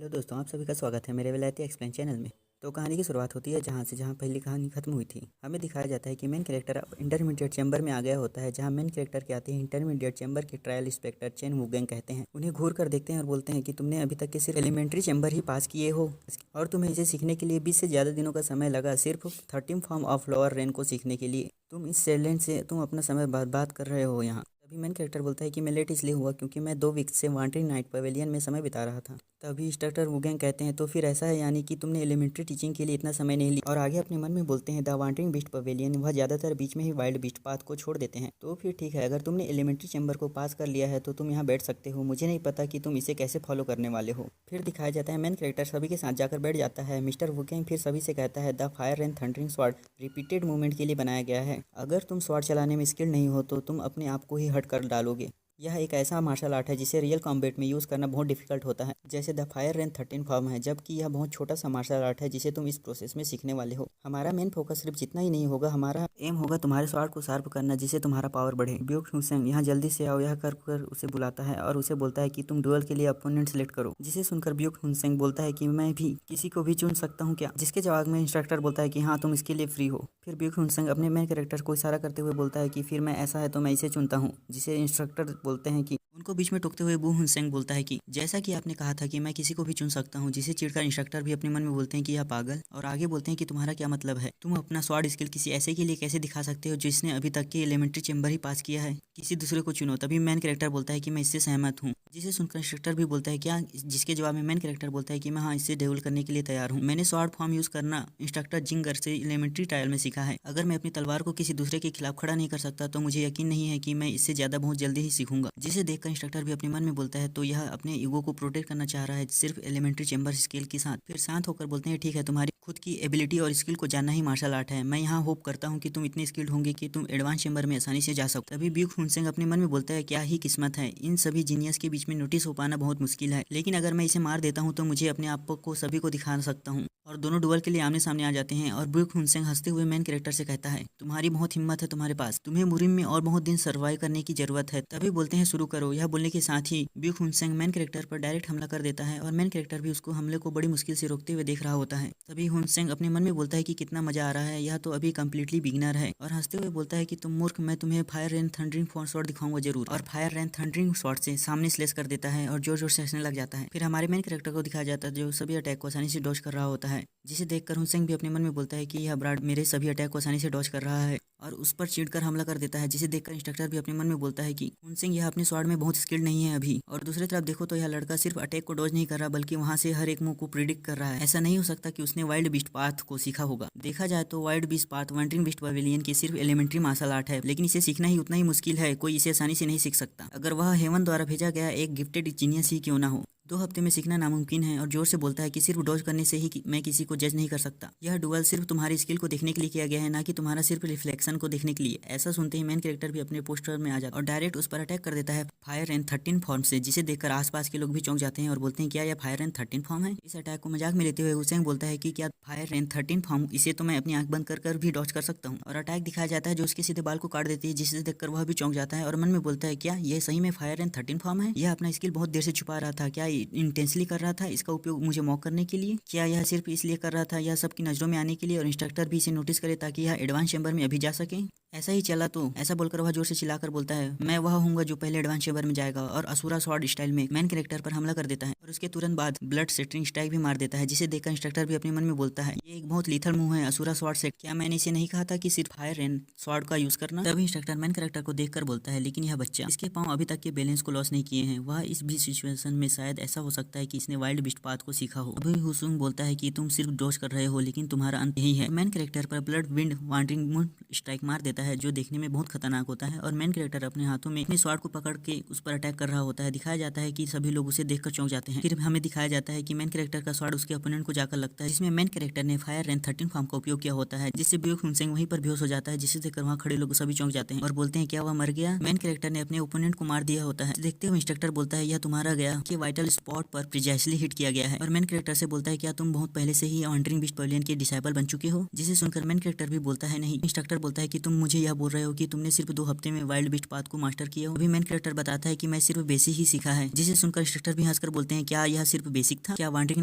Hello दोस्तों, आप सभी का स्वागत है मेरे विलायती एक्सप्लेन चैनल में। तो कहानी की शुरुआत होती है जहाँ पहली कहानी खत्म हुई थी। हमें दिखाया जाता है कि मेन कैरेक्टर अब इंटरमीडिएट चैम्बर में आ गया होता है, जहाँ मेन कैरेक्टर के आते हैं इंटरमीडिएट चैम्बर के ट्रायल इंस्पेक्टर चेन वुगेंग कहते हैं। उन्हें घूर कर देखते हैं और बोलते हैं कि तुमने अभी तक के सिर्फ एलिमेंट्री चैम्बर ही पास किए हो और तुम्हें इसे सीखने के लिए 20 से ज़्यादा दिनों का समय लगा, सिर्फ 13 फॉर्म ऑफ लोअर रेन को सीखने के लिए। तुम इस टैलेंट से तुम अपना समय बर्बाद कर रहे हो यहाँ। तभी मेन कैरेक्टर बोलता है कि मैं लेट इसलिए हुआ क्योंकि मैं 2 वीक से वांडरिंग नाइट पवेलियन में समय बिता रहा था। तभी इंस्ट्रक्टर वुगेंग कहते हैं तो फिर ऐसा है यानी कि तुमने एलिमेंट्री टीचिंग के लिए इतना समय नहीं लिया। और आगे अपने मन में बोलते हैं द वांडरिंग बीस्ट पवेलियन, वह ज़्यादातर बीच में ही वाइल्ड बीस्ट पाथ को छोड़ देते हैं। तो फिर ठीक है, अगर तुमने एलिमेंट्री चैम्बर को पास कर लिया है तो तुम यहाँ बैठ सकते हो। मुझे नहीं पता कि तुम इसे कैसे फॉलो करने वाले हो। फिर दिखाया जाता है मेन कैरेक्टर सभी के साथ जाकर बैठ जाता है। मिस्टर वुगेंग फिर सभी से कहता है the fire and thundering sword repeated movement के लिए बनाया गया है। अगर तुम स्वॉर्ड चलाने में स्किल नहीं हो तो तुम अपने आप को ही हट कर डालोगे। यह एक ऐसा मार्शल आर्ट है जिसे रियल कॉम्बैट में यूज़ करना बहुत डिफिकल्ट होता है, जैसे द फायर रेन 13 फॉर्म है, जबकि यह बहुत छोटा सा मार्शल आर्ट है जिसे तुम इस प्रोसेस में सीखने वाले हो। हमारा मेन फोकस सिर्फ जितना ही नहीं होगा, हमारा एम होगा तुम्हारे स्वॉर्ड को शार्प करना जिससे तुम्हारा पावर बढ़े। ब्यूक हुसैन यहाँ जल्दी से आओ यह कर उसे बुलाता है और उसे बोलता है कि तुम डुअल के लिए अपोनेंट सेलेक्ट करो। जिसे सुनकर ब्यूक हुसैन बोलता है कि मैं भी किसी को भी चुन सकता हूँ क्या, जिसके जवाब में इंस्ट्रक्टर बोलता है कि हाँ तुम इसके लिए फ्री हो। फिर ब्यूक हुसैन अपने मेन कैरेक्टर को इशारा करते हुए बोलता है कि फिर मैं ऐसा है तो मैं इसे चुनता हूँ। जिसे इंस्ट्रक्टर बोलते हैं कि उनको बीच में टोकते हुए बू हुनसेंग बोलता है कि जैसा कि आपने कहा था कि मैं किसी को भी चुन सकता हूँ। जिसे चिढ़कर इंस्ट्रक्टर भी अपने मन में बोलते हैं कि यह पागल, और आगे बोलते हैं कि तुम्हारा क्या मतलब है, तुम अपना स्वॉर्ड स्किल किसी ऐसे के लिए कैसे दिखा सकते हो जिसने अभी तक के एलिमेंट्री चैम्बर ही पास किया है, किसी दूसरे को चुनो। तभी मैन कैरेक्टर बोलता है कि मैं इससे सहमत हूँ। जिसे सुनकर इंस्ट्रक्टर भी बोलता है क्या, जिसके जवाब में मैन कैरेक्टर बोलता है कि मैं हाँ इससे डेवल करने के लिए तैयार हूँ। मैंने स्वॉर्ड फॉर्म यूज करना इंस्ट्रक्टर जिंगर से एलिमेंट्री ट्रायल में सीखा है। अगर मैं अपनी तलवार को किसी दूसरे के खिलाफ खड़ा नहीं कर सकता तो मुझे यकीन नहीं है कि मैं इससे ज्यादा बहुत जल्दी ही सीखूंगा। जिसे देखकर इंस्ट्रक्टर भी अपने मन में बोलता है तो यह अपने ईगो को प्रोटेक्ट करना चाह रहा है सिर्फ एलिमेंट्री चैम्बर स्किल के साथ। फिर शांत होकर बोलते हैं ठीक है, तुम्हारी खुद की एबिलिटी और स्किल को जानना ही मार्शल आर्ट है। मैं यहाँ होप करता हूँ कि तुम इतने स्किल्ड होंगे कि तुम एडवांस चैम्बर में आसानी से जा सको। तभी ब्यूक हुनसेंग अपने मन में बोलता है क्या ही किस्मत है, इन सभी जीनियस के बीच में नोटिस हो पाना बहुत मुश्किल है, लेकिन अगर मैं इसे मार देता हूँ तो मुझे अपने आप को सभी को दिखा सकता हूँ। और दोनों डुअल के लिए आमने सामने आ जाते हैं और ब्यूक हुनसेंग हंसते हुए मेन कैरेक्टर से कहता है तुम्हारी बहुत हिम्मत है तुम्हारे पास, तुम्हें मुरिम में और बहुत दिन सर्वाइव करने की जरूरत है। तभी बोलते हैं शुरू करो। यह बोलने के साथ ही ब्यूक हुनसेंग मेन कैरेक्टर पर डायरेक्ट हमला कर देता है और मेन कैरेक्टर भी उसको हमले को बड़ी मुश्किल से रोकते हुए देख रहा होता है। तभी हुनसेंग अपने मन में बोलता है कि कितना मजा आ रहा है, यह तो अभी कम्प्लीटली बिगिनर है, और हंसते हुए बोलता है कि तुम मूर्ख, मैं तुम्हें फायर रेन थंडरिंग शॉट दिखाऊंगा जरूर। और फायर रेन थंडरिंग शॉट से सामने स्लेश कर देता है और जोर जोर से हंसने लग जाता है। फिर हमारे मेन कैरेक्टर को दिखाया जाता है जो सभी अटैक को आसानी से डॉज कर रहा होता है। जिसे देखकर हुनसेंग भी अपने मन में बोलता है कि यह ब्राड मेरे सभी अटैक को आसानी से डॉज कर रहा है और उस पर चिढ़कर हमला कर देता है। जिसे देखकर इंस्ट्रक्टर भी अपने मन में बोलता है कि हुनसेंग यह अपने स्वॉर्ड में बहुत स्किल्ड नहीं है अभी। और दूसरी तरफ देखो तो यह लड़का सिर्फ अटैक को डॉज नहीं कर रहा बल्कि वहां से हर एक मूव को प्रिडिक्ट कर रहा है। ऐसा नहीं हो सकता कि उसने वाइल्ड बीस्ट पाथ को सीखा होगा। देखा जाए तो wild beast path wandering beast pavilion की सिर्फ एलिमेंट्री मार्शल आर्ट है, लेकिन इसे सीखना ही उतना ही मुश्किल है, कोई इसे आसानी से नहीं सीख सकता, अगर वह हेवन द्वारा भेजा गया एक गिफ्टेड जीनियस ही क्यों ना हो। 2 हफ्ते में सीखना नामुमकिन है। और जोर से बोलता है कि सिर्फ डॉज करने से ही मैं किसी को जज नहीं कर सकता। यह डुअल सिर्फ तुम्हारी स्किल को देखने के लिए किया गया है, ना कि तुम्हारा सिर्फ रिफ्लेक्शन को देखने के लिए। ऐसा सुनते ही मेन कैरेक्टर भी अपने पोस्टर में आ जाता है और डायरेक्ट उस पर अटैक कर देता है फायर एंड 13 फॉर्म से। जिसे देखकर आसपास के लोग भी चौंक जाते हैं और बोलते हैं क्या यह फायर एंड 13 फॉर्म है। इस अटैक को मजाक में लेते हुए हुसैन बोलता है कि क्या फायर एंड 13 फॉर्म, इसे तो मैं अपनी आंख बंद कर भी डॉज कर सकता हूँ। और अटैक दिखाया जाता है जो उसके सीधे बाल को काट देती है, जिसे देखकर वह भी चौंक जाता है और मन में बोलता है क्या यह सही में फायर एंड 13 फॉर्म है। यह अपना स्किल बहुत देर से छुपा रहा था, क्या इंटेंसली कर रहा था इसका उपयोग मुझे मॉक करने के लिए, क्या यह सिर्फ इसलिए कर रहा था यह सबकी नजरों में आने के लिए और इंस्ट्रक्टर भी इसे नोटिस करे ताकि यह एडवांस चैम्बर में अभी जा सके। ऐसा ही चला तो ऐसा बोलकर वह जोर से चिल्लाकर बोलता है मैं वह हूँगा जो पहले एडवांस चैम्बर में जाएगा, और असुरा स्वॉर्ड स्टाइल में मेन कैरेक्टर पर हमला कर देता है और उसके तुरंत बाद ब्लड सेटरिंग स्ट्राइक भी मार देता है। जिसे देखकर इंस्ट्रक्टर भी अपने मन में बोलता है ये एक बहुत लीथल मूव है असुरा स्वॉर्ड सेट, क्या मैंने इसे नहीं कहा था कि सिर्फ फायर एंड स्वॉर्ड का यूज करना। तभी इंस्ट्रक्टर मेन कैरेक्टर को देखकर बोलता है लेकिन यह बच्चा, इसके पांव अभी तक के बैलेंस को लॉस नहीं किए हैं, वह इस भी सिचुएशन में शायद ऐसा हो सकता है कि इसने वाइल्ड बीस्ट पाथ को सीखा हो। अभी हुसुंग बोलता है कि तुम सिर्फ डॉज कर रहे हो लेकिन तुम्हारा अंत यही है। मेन कैरेक्टर पर blood wind wandering moon strike मार देता है जो देखने में बहुत खतरनाक होता है और मेन कैरेक्टर अपने हाथों में अपने स्वॉर्ड को पकड़ के उस पर अटैक कर रहा होता है। दिखाया जाता है कि सभी लोग उसे देखकर चौंक जाते हैं। फिर हमें दिखाया जाता है कि मेन कैरेक्टर का स्वॉर्ड उसके ओपोनेंट को जाकर लगता है, जिसमें मेन कैरेक्टर ने फायर एंड 13 फॉर्म का उपयोग किया होता है, जिससे ब्यूक हुनसेंग वहीं पर बेहोश हो जाता है। जिसे देखकर वहाँ खड़े लोग सभी चौंक जाते हैं और बोलते हैं क्या वह मर गया। मेन कैरेक्टर ने अपने ओपोनेंट को मार दिया होता है। देखते हुए इंस्ट्रक्टर बोलता है यह तुम्हारा गया कि वाइटल स्पॉट पर प्रिसाइसली हिट किया गया है और मेन कैरेक्टर से बोलता है क्या तुम बहुत पहले से ही वॉन्डरिंग बीस्ट पवेलियन के डिसाइबल बन चुके हो, जिसे सुनकर मेन कैरेक्टर भी बोलता है नहीं। इंस्ट्रक्टर बोलता है कि तुम मुझे यह बोल रहे हो कि तुमने सिर्फ 2 हफ्ते में वाइल्ड बीस्ट पाथ को मास्टर किया हो। अभी मेन कैरेक्टर बताता है कि मैं सिर्फ बेसिक ही सीखा है, जिसे सुनकर इंस्ट्रक्टर भी हंसकर बोलते हैं क्या यह सिर्फ बेसिक था? क्या वॉन्डरिंग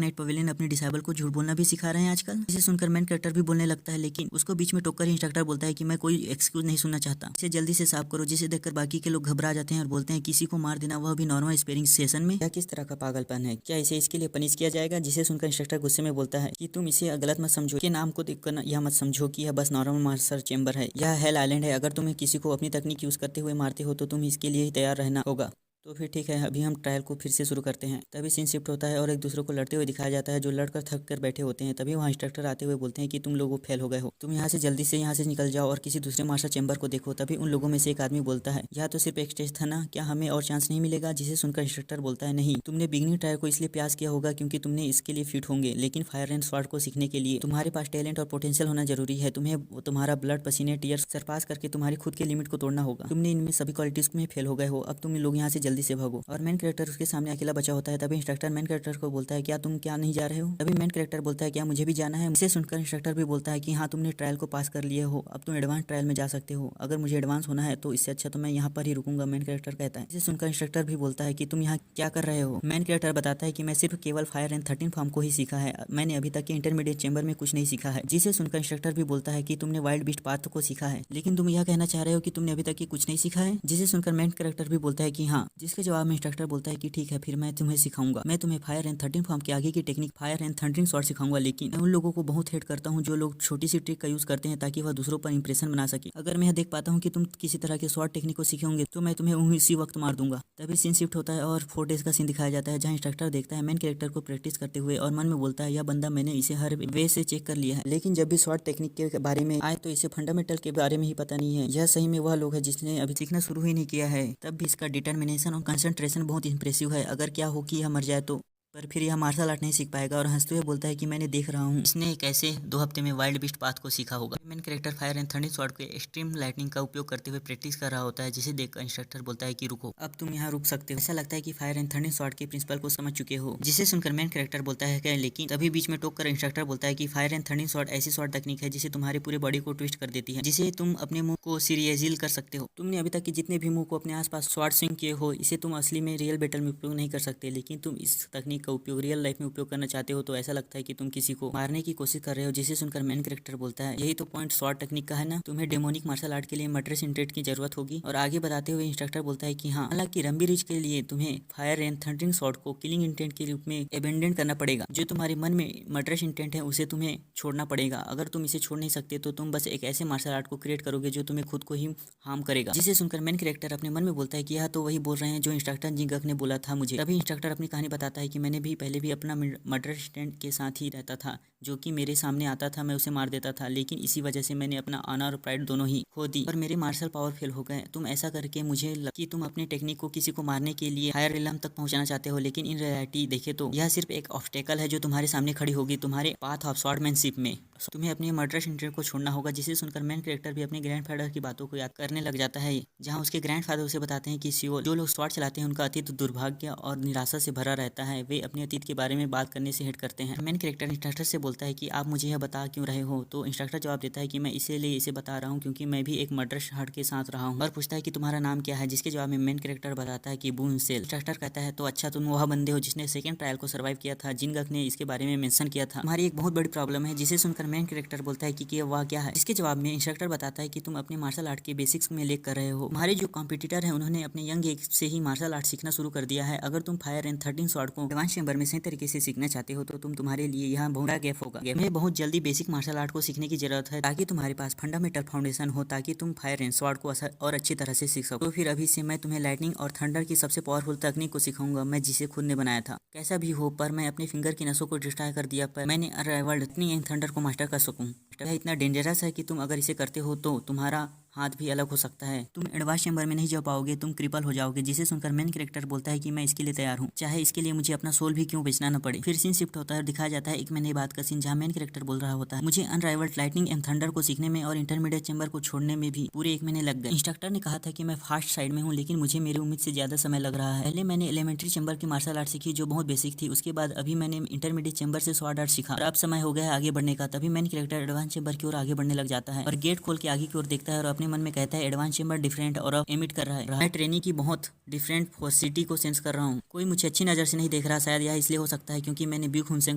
नाइट पवेलियन अपने डिसाइबल को झूठ बोलना भी सिखा रहे हैं आजकल? जिसे सुनकर मेन कैरेक्टर भी बोलने लगता है, लेकिन उसको बीच में टोककर इंस्ट्रक्टर बोलता है कि मैं कोई एक्सक्यूज नहीं सुनना चाहता, इसे जल्दी से साफ करो। जिसे देखकर बाकी के लोग घबरा जाते हैं और बोलते हैं किसी को मार देना, वह भी नॉर्मल स्पेयरिंग सेशन में, यह किस तरह का पागलपन है? क्या इसे इसके लिए पनिश किया जाएगा? जिसे सुनकर इंस्ट्रक्टर गुस्से में बोलता है कि तुम इसे गलत मत समझो, के नाम को देखकर यह मत समझो कि यह बस नॉर्मल मास्टर चेंबर है, यह हेल आइलैंड है। अगर तुम्हें किसी को अपनी तकनीक यूज करते हुए मारते हो तो तुम इसके लिए ही तैयार रहना होगा। तो फिर ठीक है, अभी हम ट्रायल को फिर से शुरू करते हैं। तभी सीन शिफ्ट होता है और एक दूसरे को लड़ते हुए दिखाया जाता है, जो लड़कर थक कर बैठे होते हैं। तभी वहाँ इंस्ट्रक्टर आते हुए बोलते हैं कि तुम लोग फेल हो गए हो, तुम यहाँ से जल्दी से यहाँ से निकल जाओ और किसी दूसरे मास्टर चैम्बर को देखो। तभी उन लोगों में से एक आदमी बोलता है यह तो सिर्फ एक स्टेज था ना, क्या हमें और चांस नहीं मिलेगा? जिसे सुनकर इंस्ट्रक्टर बोलता है नहीं, तुमने बिगिनिंग ट्रायल को इसलिए प्रयास किया होगा क्योंकि तुमने इसके लिए फिट होंगे, लेकिन फायर एंड स्वॉर्ड को सीखने के लिए तुम्हारे पास टैलेंट और पोटेंशियल होना जरूरी है। तुम्हें तुम्हारा ब्लड, पसीने, टीयर्स सरपास करके तुम्हारी खुद के लिमिट को तोड़ना होगा। तुमने इनमें सभी क्वालिटीज में फेल हो गए हो, अब तुम लोग यहाँ से जल्दी से भागो। और मेन कैरेक्टर उसके सामने अकेला बचा होता है। तभी इंस्ट्रक्टर मेन कैरेक्टर को बोलता है क्या तुम क्या नहीं जा रहे हो? तभी मेन कैरेक्टर बोलता है क्या मुझे भी जाना है? इसे सुनकर इंस्ट्रक्टर भी बोलता है कि हाँ तुमने ट्रायल को पास कर लिए हो, अब तुम एडवांस ट्रायल में जा सकते हो। अगर मुझे एडवांस होना है तो इससे अच्छा तो मैं यहाँ पर ही रुकूंगा, मेन कैरेक्टर कहता है। इसे सुनकर इंस्ट्रक्टर भी बोलता है कि तुम यहाँ क्या कर रहे हो? मेन कैरेक्टर बताता है कि मैं सिर्फ केवल फायर एंड 13 फॉर्म को ही सीखा है, मैंने अभी तक के इंटरमीडिएट चैम्बर में कुछ नहीं सीखा है। जिसे सुनकर इंस्ट्रक्टर भी बोलता है कि तुमने वाइल्ड बीस्ट पाथ को सीखा है, लेकिन तुम यह कहना चाह रहे हो कि तुमने अभी तक की कुछ नहीं सीखा है? जिसे सुनकर मेन कैरेक्टर भी बोलता है कि हाँ। जिसके जवाब में इंस्ट्रक्टर बोलता है कि ठीक है, फिर मैं तुम्हें सिखाऊंगा, मैं तुम्हें फायर एंड 13 फॉर्म के आगे की technique fire and thundering shot सिखाऊंगा। लेकिन मैं उन लोगों को बहुत हेट करता हूँ जो लोग छोटी सी ट्रिक का यूज करते हैं ताकि वह दूसरों पर इंप्रेशन बना सके। अगर मैं देख पाता हूँ कि तुम किसी तरह के शॉर्ट टेक्निक को सीखे होंगे तो मैं तुम्हें उसी वक्त मार दूंगा। तभी सीन शिफ्ट होता है और 4 डेज का सीन दिखाया जाता है, जहाँ इंस्ट्रक्टर देखता है मेन कैरेक्टर को प्रैक्टिस करते हुए और मन में बोलता है यह बंदा मैंने इसे हर वे से चेक कर लिया है, लेकिन जब भी शॉर्ट टेक्निक के बारे में आए तो इसे फंडामेंटल के बारे में ही पता नहीं है। यह सही में वह लोग है जिसने अभी सीखना शुरू ही नहीं किया है। तब भी इसका डिटर्मिनेशन और कंसंट्रेशन बहुत इंप्रेसिव है। अगर क्या हो कि यह मर जाए तो, पर फिर यह मार्शल आर्ट नहीं सीख पाएगा और हंसते हुए बोलता है कि मैंने देख रहा हूँ इसने कैसे 2 हफ्ते में वाइल्ड बीस्ट पाथ को सीखा होगा। Main character fire and thundering shot के एक्सट्रीम लाइटनिंग का उपयोग करते हुए प्रैक्टिस कर रहा होता है, जिसे देखकर इंस्ट्रक्टर बोलता है कि रुको, अब तुम यहाँ रुक सकते हो। ऐसा लगता है कि फायर एंड थंडरिंग शॉट के प्रिंसिपल को समझ चुके हो। जिसे सुनकर मेन कैरेक्टर बोलता है क्या, लेकिन तभी बीच में टोक कर इंस्ट्रक्टर बोलता है कि फायर एंड थंडरिंग शॉट ऐसी शॉट टेक्निक है जिसे तुम्हारे पूरे बॉडी को ट्विस्ट कर देती है, जिसे तुम अपने मुंह को सीरियजिल कर सकते हो। तुमने अभी तक के जितने भी मुंह को अपने आसपास शॉट स्विंग किए हो, इसे तुम असली में रियल बैटल में उपयोग नहीं कर सकते, लेकिन तुम इस तकनीक का उपयोग रियल लाइफ में उपयोग करना चाहते हो तो ऐसा लगता है कि तुम किसी को मारने की कोशिश कर रहे हो। जिसे सुनकर मेन कैरेक्टर बोलता है यही तो पॉइंट शॉर्ट टेक्निक का है ना, तुम्हें डेमोनिक मार्शल आर्ट के लिए मर्डरस इंटेंट की जरूरत होगी। और आगे बताते हुए इंस्ट्रक्टर बोलता है कि हाँ, हालांकि रंबी रिज के लिए तुम्हें फायर एंड थंडरिंग शॉट को किलिंग इंटेंट के रूप में एबेंडन करना पड़ेगा। जो तुम्हारे मन में मर्डरस इंटेंट है उसे तुम्हें छोड़ना पड़ेगा। अगर तुम इसे छोड़ नहीं सकते तो तुम बस एक ऐसे मार्शल आर्ट को क्रिएट करोगे जो तुम्हें खुद को ही हार्म करेगा। जिसे सुनकर मेन कैरेक्टर अपने मन में बोलता है कि यह तो वही बोल रहे हैं जो इंस्ट्रक्टर जिंगक ने बोला था मुझे। तभी इंस्ट्रक्टर अपनी कहानी बताता है कि मैंने भी पहले भी अपना मर्डर स्टैंड के साथ ही रहता था, जो कि मेरे सामने आता था मैं उसे मार देता था, लेकिन इसी वजह से मैंने अपना ऑनर और प्राइड दोनों ही खो दी और मेरे मार्शल पावर फेल हो गए। तुम ऐसा करके मुझे कि तुम अपनी टेक्निक को किसी को मारने के लिए हायर रिलम तक पहुंचाना चाहते हो, लेकिन इन रियलिटी देखे तो यह सिर्फ एक ऑब्स्टेकल है जो तुम्हारे सामने खड़ी होगी तुम्हारे पाथ ऑफ स्वॉर्डमैनशिप में। तुम्हें अपने मर्डरस इंटेंट को छोड़ना होगा। जिसे सुनकर मेन कैरेक्टर भी अपने ग्रैंडफादर की बातों को याद करने लग जाता है, जहाँ उसके ग्रैंडफादर उसे बताते हैं कि जो लोग स्वॉर्ड चलाते हैं उनका अतीत दुर्भाग्य और निराशा से भरा रहता है, वे अपने अतीत के बारे में बात करने से हेट करते हैं। मेन कैरेक्टर इंस्ट्रक्टर से बोलता है कि आप मुझे यह बता क्यों रहे हो? तो इंस्ट्रक्टर जवाब देता है कि मैं इसीलिए इसे बता रहा हूँ क्योंकि मैं भी एक मर्डरस हार्ट के साथ रहा हूँ। और पूछता है कि तुम्हारा नाम क्या है? जिसके जवाब में मेन कैरेक्टर बताता है कि बून सेल। इंस्ट्रक्टर कहता है तो अच्छा, तुम वह बंदे हो जिसने सेकंड ट्रायल को सर्वाइव किया था, जिनगक ने इसके बारे में मेंशन किया था। हमारी एक बहुत बड़ी प्रॉब्लम है। जिसे सुनकर मेन कैरेक्टर बोलता है कि वह क्या है? इसके जवाब में इंस्ट्रक्टर बताता है कि तुम अपने मार्शल आर्ट के बेसिक्स में लेकर कर रहे हो। हमारे जो कॉम्पिटिटर है उन्होंने अपने यंग एज से ही मार्शल आर्ट सीखना शुरू कर दिया है। अगर तुम फायर एंड 13 शॉट को एडवांस चैम्बर में सही तरीके से सीखना चाहते हो तो तुम्हारे लिए यहाँ बहुत बड़ा गैप होगा। हमें बहुत जल्दी बेसिक मार्शल आर्ट को सीखने की जरूरत है ताकि तुम्हारे पास फंडामेंटल फाउंडेशन हो, ताकि तुम फायर एंड शॉट को और अच्छी तरह से सीख सको। तो फिर अभी से मैं तुम्हें लाइटनिंग और थंडर की सबसे पावरफुल तकनीक को सिखाऊंगा, मैं जिसे खुद ने बनाया था। कैसा भी हो, पर मैं अपने फिंगर की नसों को डिस्ट्रॉय कर दिया, पर मैंने अनराइवल्ड लाइटनिंग एंड थंडर को मास्टर कर सकूं। यह इतना डेंजरस है कि तुम अगर इसे करते हो तो तुम्हारा हाथ भी अलग हो सकता है, तुम एडवांस चेंबर में नहीं जा पाओगे, तुम क्रिपल हो जाओगे। जिसे सुनकर मेन कैरेक्टर बोलता है कि मैं इसके लिए तैयार हूँ, चाहे इसके लिए मुझे अपना सोल भी क्यों बेचना न पड़े। फिर सीन शिफ्ट होता है और दिखाया जाता है एक महीने बाद का सीन, जहाँ मेन कैरेक्टर बोल रहा होता है मुझे अनराइवल्ड लाइटनिंग एंड थंडर को सीखने में और इंटरमीडिएट चेंबर को छोड़ने में भी पूरे 1 महीने लग गए। इंस्ट्रक्टर ने कहा था कि मैं फास्ट साइड में हूँ, लेकिन मुझे मेरी उम्मीद से ज्यादा समय लग रहा है। पहले मैंने एलिमेंट्री चेंबर की मार्शल आर्ट सीखी जो बहुत बेसिक थी, उसके बाद अभी मैंने इंटरमीडिएट चेंबर से स्वॉर्ड आर्ट सीखा और अब समय हो गया है आगे बढ़ने का। तभी मेन कैरेक्टर एडवांस चेंबर की ओर आगे बढ़ने लग जाता है और गेट खोल के आगे की ओर देखता है और अपने मन में कहता है एडवांस चेंबर डिफरेंट और अब एमिट कर रहा है। मैं ट्रेनिंग की बहुत डिफरेंट फोर्सिटी को सेंस कर रहा हूँ। कोई मुझे अच्छी नजर से नहीं देख रहा, शायद यह इसलिए हो सकता है क्योंकि मैंने ब्यूक हुनसेन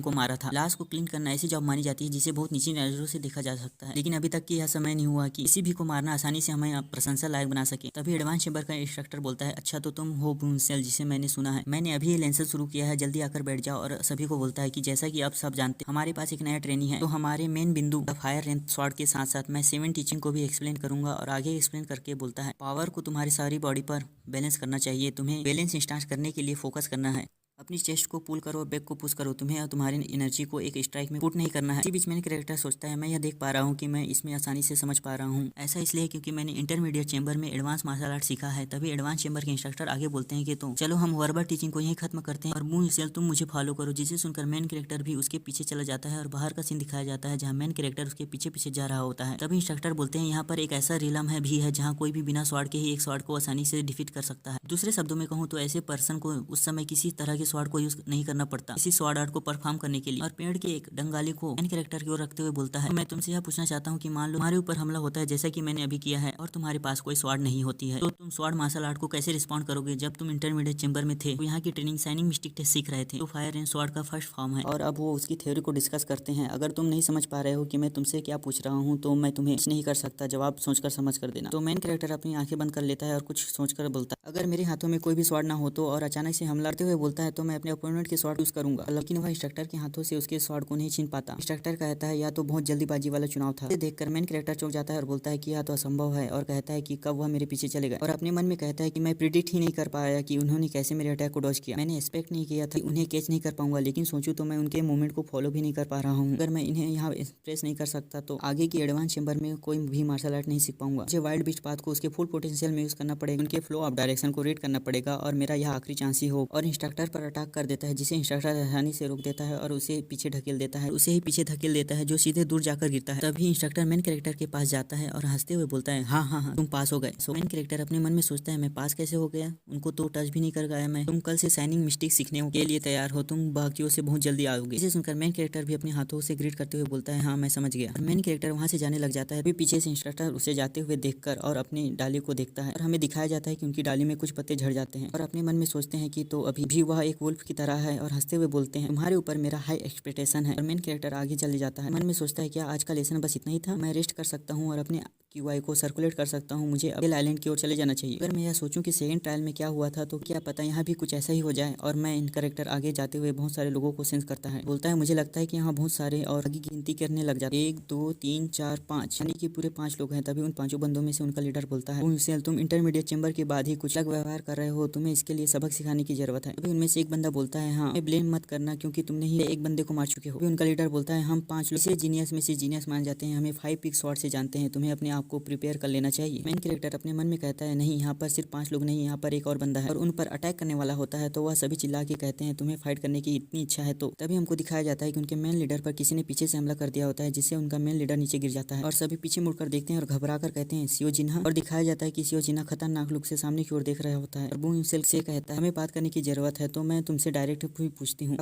को मारा था। लाश को क्लीन करना ऐसी जॉब मानी जाती है जिसे बहुत नीची नजरों से देखा जा सकता है, लेकिन अभी तक की यह समय नहीं हुआ कि किसी भी को मारना आसानी से हमें प्रशंसा लायक बना सके। तभी एडवांस चेंबर का इंस्ट्रक्टर बोलता है अच्छा तो तुम हो हुनसेन जिसे मैंने सुना है, मैंने अभी ये लेंसर शुरू किया है, जल्दी आकर बैठ जाओ। और सभी को बोलता है कि जैसा कि आप सब जानते हैं हमारे पास एक नया ट्रेनी है, तो हमारे मेन बिंदु फायर रेंथ स्वॉर्ड के साथ साथ मैं 7 टीचिंग को भी एक्सप्लेन करूंगा। और आगे एक्सप्लेन करके बोलता है पावर को तुम्हारी सारी बॉडी पर बैलेंस करना चाहिए, तुम्हें बैलेंस इंस्टांस करने के लिए फोकस करना है, अपनी चेस्ट को पुल करो, बैक को पुश करो, तुम्हें और तुम्हारी एनर्जी को एक स्ट्राइक में पुट नहीं करना है। इसी बीच मैंने कैरेक्टर सोचता है मैं यह देख पा रहा हूँ कि मैं इसमें आसानी से समझ पा रहा हूँ, ऐसा इसलिए क्योंकि मैंने इंटरमीडिएट चेंबर में एडवांस मार्शल आर्ट सीखा है। तभी एडवांस चेंबर के इंस्ट्रक्टर आगे बोलते हैं कि तो चलो हम वर्बल टीचिंग को यहीं खत्म करते हैं और मून सेल तुम मुझे फॉलो करो। जिसे सुनकर मेन कैरेक्टर भी उसके पीछे चला जाता है और बाहर का सीन दिखाया जाता है जहाँ मेन कैरेक्टर उसके पीछे पीछे जा रहा होता है। तभी इंस्ट्रक्टर बोलते हैं यहाँ पर एक ऐसा रिलम है भी है जहाँ कोई भी बिना स्वॉर्ड के ही एक स्वॉर्ड को आसानी से डिफीट कर सकता है। दूसरे शब्दों में कहूँ तो ऐसे पर्सन को उस समय किसी तरह के स्वॉर्ड को यूज नहीं करना पड़ता इसी स्वॉर्ड आर्ट को परफॉर्म करने के लिए। और पेड़ के एक डंगाली को मेन कैरेक्टर की ओर रखते हुए बोलता है मैं तुमसे यह पूछना चाहता हूँ कि मान लो तुम्हारे ऊपर हमला होता है जैसा कि मैंने अभी किया है और तुम्हारे पास कोई स्वॉर्ड नहीं होती है, तो तुम स्वॉर्ड मार्शल आर्ट को कैसे रिस्पॉन्ड करोगे? जब तुम इंटरमीडिएट चेंबर में थे तो यहाँ की ट्रेनिंग शाइनिंग मिस्टिक टेस्ट सीख रहे थे, तो फायर एंड स्वॉर्ड का फर्स्ट फॉर्म है। और अब वो उसकी थ्योरी को डिस्कस करते हैं। अगर तुम नहीं समझ पा रहे हो कि मैं तुमसे क्या पूछ रहा हूँ तो मैं तुम्हें कुछ नहीं कर सकता, जवाब सोचकर समझ कर देना। तो मेन कैरेक्टर अपनी आंखें बंद कर लेता है और कुछ सोचकर बोलता है अगर मेरे हाथों में कोई भी स्वॉर्ड ना हो तो, और अचानक से हमला करते हुए बोलता है तो मैं अपने अपोनेंट के स्वॉर्ड यूज करूंगा, लेकिन वह इंस्ट्रक्टर के हाथों से उसके स्वॉर्ड को नहीं छीन पाता। इंस्ट्रक्टर कहता है या तो बहुत जल्दीबाजी वाला चुनाव था। इसे देखकर मेन कैरेक्टर चौंक जाता है और बोलता है कि यह तो असंभव है, और कहता है कि कब वह मेरे पीछे चले गए। और अपने मन में कहता है कि मैं प्रिडिक्ट ही नहीं कर पाया कि उन्होंने कैसे मेरे अटैक को डॉज किया। मैंने एक्सपेक्ट नहीं किया था उन्हें कैच नहीं कर पाऊंगा, लेकिन सोचूं तो मैं उनके मूवमेंट को फॉलो भी नहीं कर पा रहा हूँ। अगर मैं इन्हें यहाँ एक्सप्रेस नहीं कर सकता तो आगे की एडवांस चेंबर में कोई भी मार्शल आर्ट नहीं सीख पाऊंगा। मुझे वाइल्ड बीस्ट पाथ को उसके फुल पोटेंशियल में यूज करना पड़ेगा, उनके फ्लो ऑफ डायरेक्शन को रीड करना पड़ेगा और मेरा यह आखिरी चांस ही हो। और इंस्ट्रक्टर पर अटैक कर देता है जिसे इंस्ट्रक्टर आसानी से रोक देता है और उसे पीछे ढकेल देता है, उसे ही पीछे धकेल देता है जो सीधे दूर जाकर गिरता है। तभी इंस्ट्रक्टर मेन कैरेक्टर के पास जाता है और हंसते हुए बोलता है हाँ हाँ हाँ तुम पास हो गए। सो मेन कैरेक्टर अपने मन में सोचता है मैं पास कैसे हो गया, उनको तो टच भी नहीं कर गया मैं। तुम कल से साइनिंग मिस्टेक सीखने के लिए तैयार हो, तुम बाकियों से बहुत जल्दी आओगे। इसे सुनकर मेन कैरेक्टर भी अपने हाथों से ग्रीट करते हुए बोलता है हाँ मैं समझ गया। और मेन कैरेक्टर वहां से जाने लग जाता है। अभी पीछे से इंस्ट्रक्टर उसे जाते हुए देखकर और अपनी डाली को देखता है और हमें दिखाया जाता है कि उनकी डाली में कुछ पत्ते झड़ जाते हैं और अपने मन में सोचते हैं कि तो अभी भी वह एक वुल्फ की तरह है और हंसते हुए बोलते हैं तुम्हारे ऊपर मेरा हाई एक्सपेक्टेशन है। और मेन कैरेक्टर आगे चले जाता है, मन में सोचता है क्या आज का लेसन बस इतना ही था, मैं रेस्ट कर सकता हूँ और अपने क्यूआई को सर्कुलेट कर सकता हूँ, मुझे अगले आइलैंड की ओर चले जाना चाहिए। अगर मैं यह सोचूं कि सेकंड ट्रायल में क्या हुआ था तो क्या पता यहाँ भी कुछ ऐसा ही हो जाए। और मैं इन कैरेक्टर आगे जाते हुए बहुत सारे लोगों को सेंस करता है, बोलता है मुझे लगता है कि यहाँ बहुत सारे, और आगे गिनती करने लग जाते 1 2 3 4 5 यानी कि पूरे 5 लोग हैं। तभी उन 5 बंदों में से उनका लीडर बोलता है उनसे तुम इंटरमीडिएट चेंबर के बाद ही कुछ अलग व्यवहार कर रहे हो, तुम्हें इसके लिए सबक सिखाने की जरूरत है। तभी उनमें से एक बंदा बोलता है हाँ ब्लेम मत करना क्योंकि तुमने ही एक बंदे को मार चुके हो। उनका लीडर बोलता है हम 5 लोग से जीनियस में से जीनियस मान जाते हैं, हमें 5 पिक स्वॉर्ड से जानते हैं, तुम्हें अपने आप को प्रिपेयर कर लेना चाहिए। मेन कैरेक्टर अपने मन में कहता है नहीं यहाँ पर सिर्फ 5 लोग नहीं, यहाँ पर एक और बंदा है और उन पर अटैक करने वाला होता है। तो वह सभी चिल्ला के कहते हैं तुम्हें फाइट करने की इतनी इच्छा है तो। तभी हमको दिखाया जाता है कि उनके मेन लीडर पर किसी ने पीछे से हमला कर दिया होता है जिससे उनका मेन लीडर नीचे गिर जाता है और सभी पीछे मुड़कर देखते हैं और घबरा कर कहते हैं सियो जिन्हा। और दिखाया जाता है कि सियो जिन्हा खतरनाक लुक से सामने की ओर देख रहा होता है और वो से कहता है हमें बात करने की जरूरत है। तो मैं तुमसे डायरेक्ट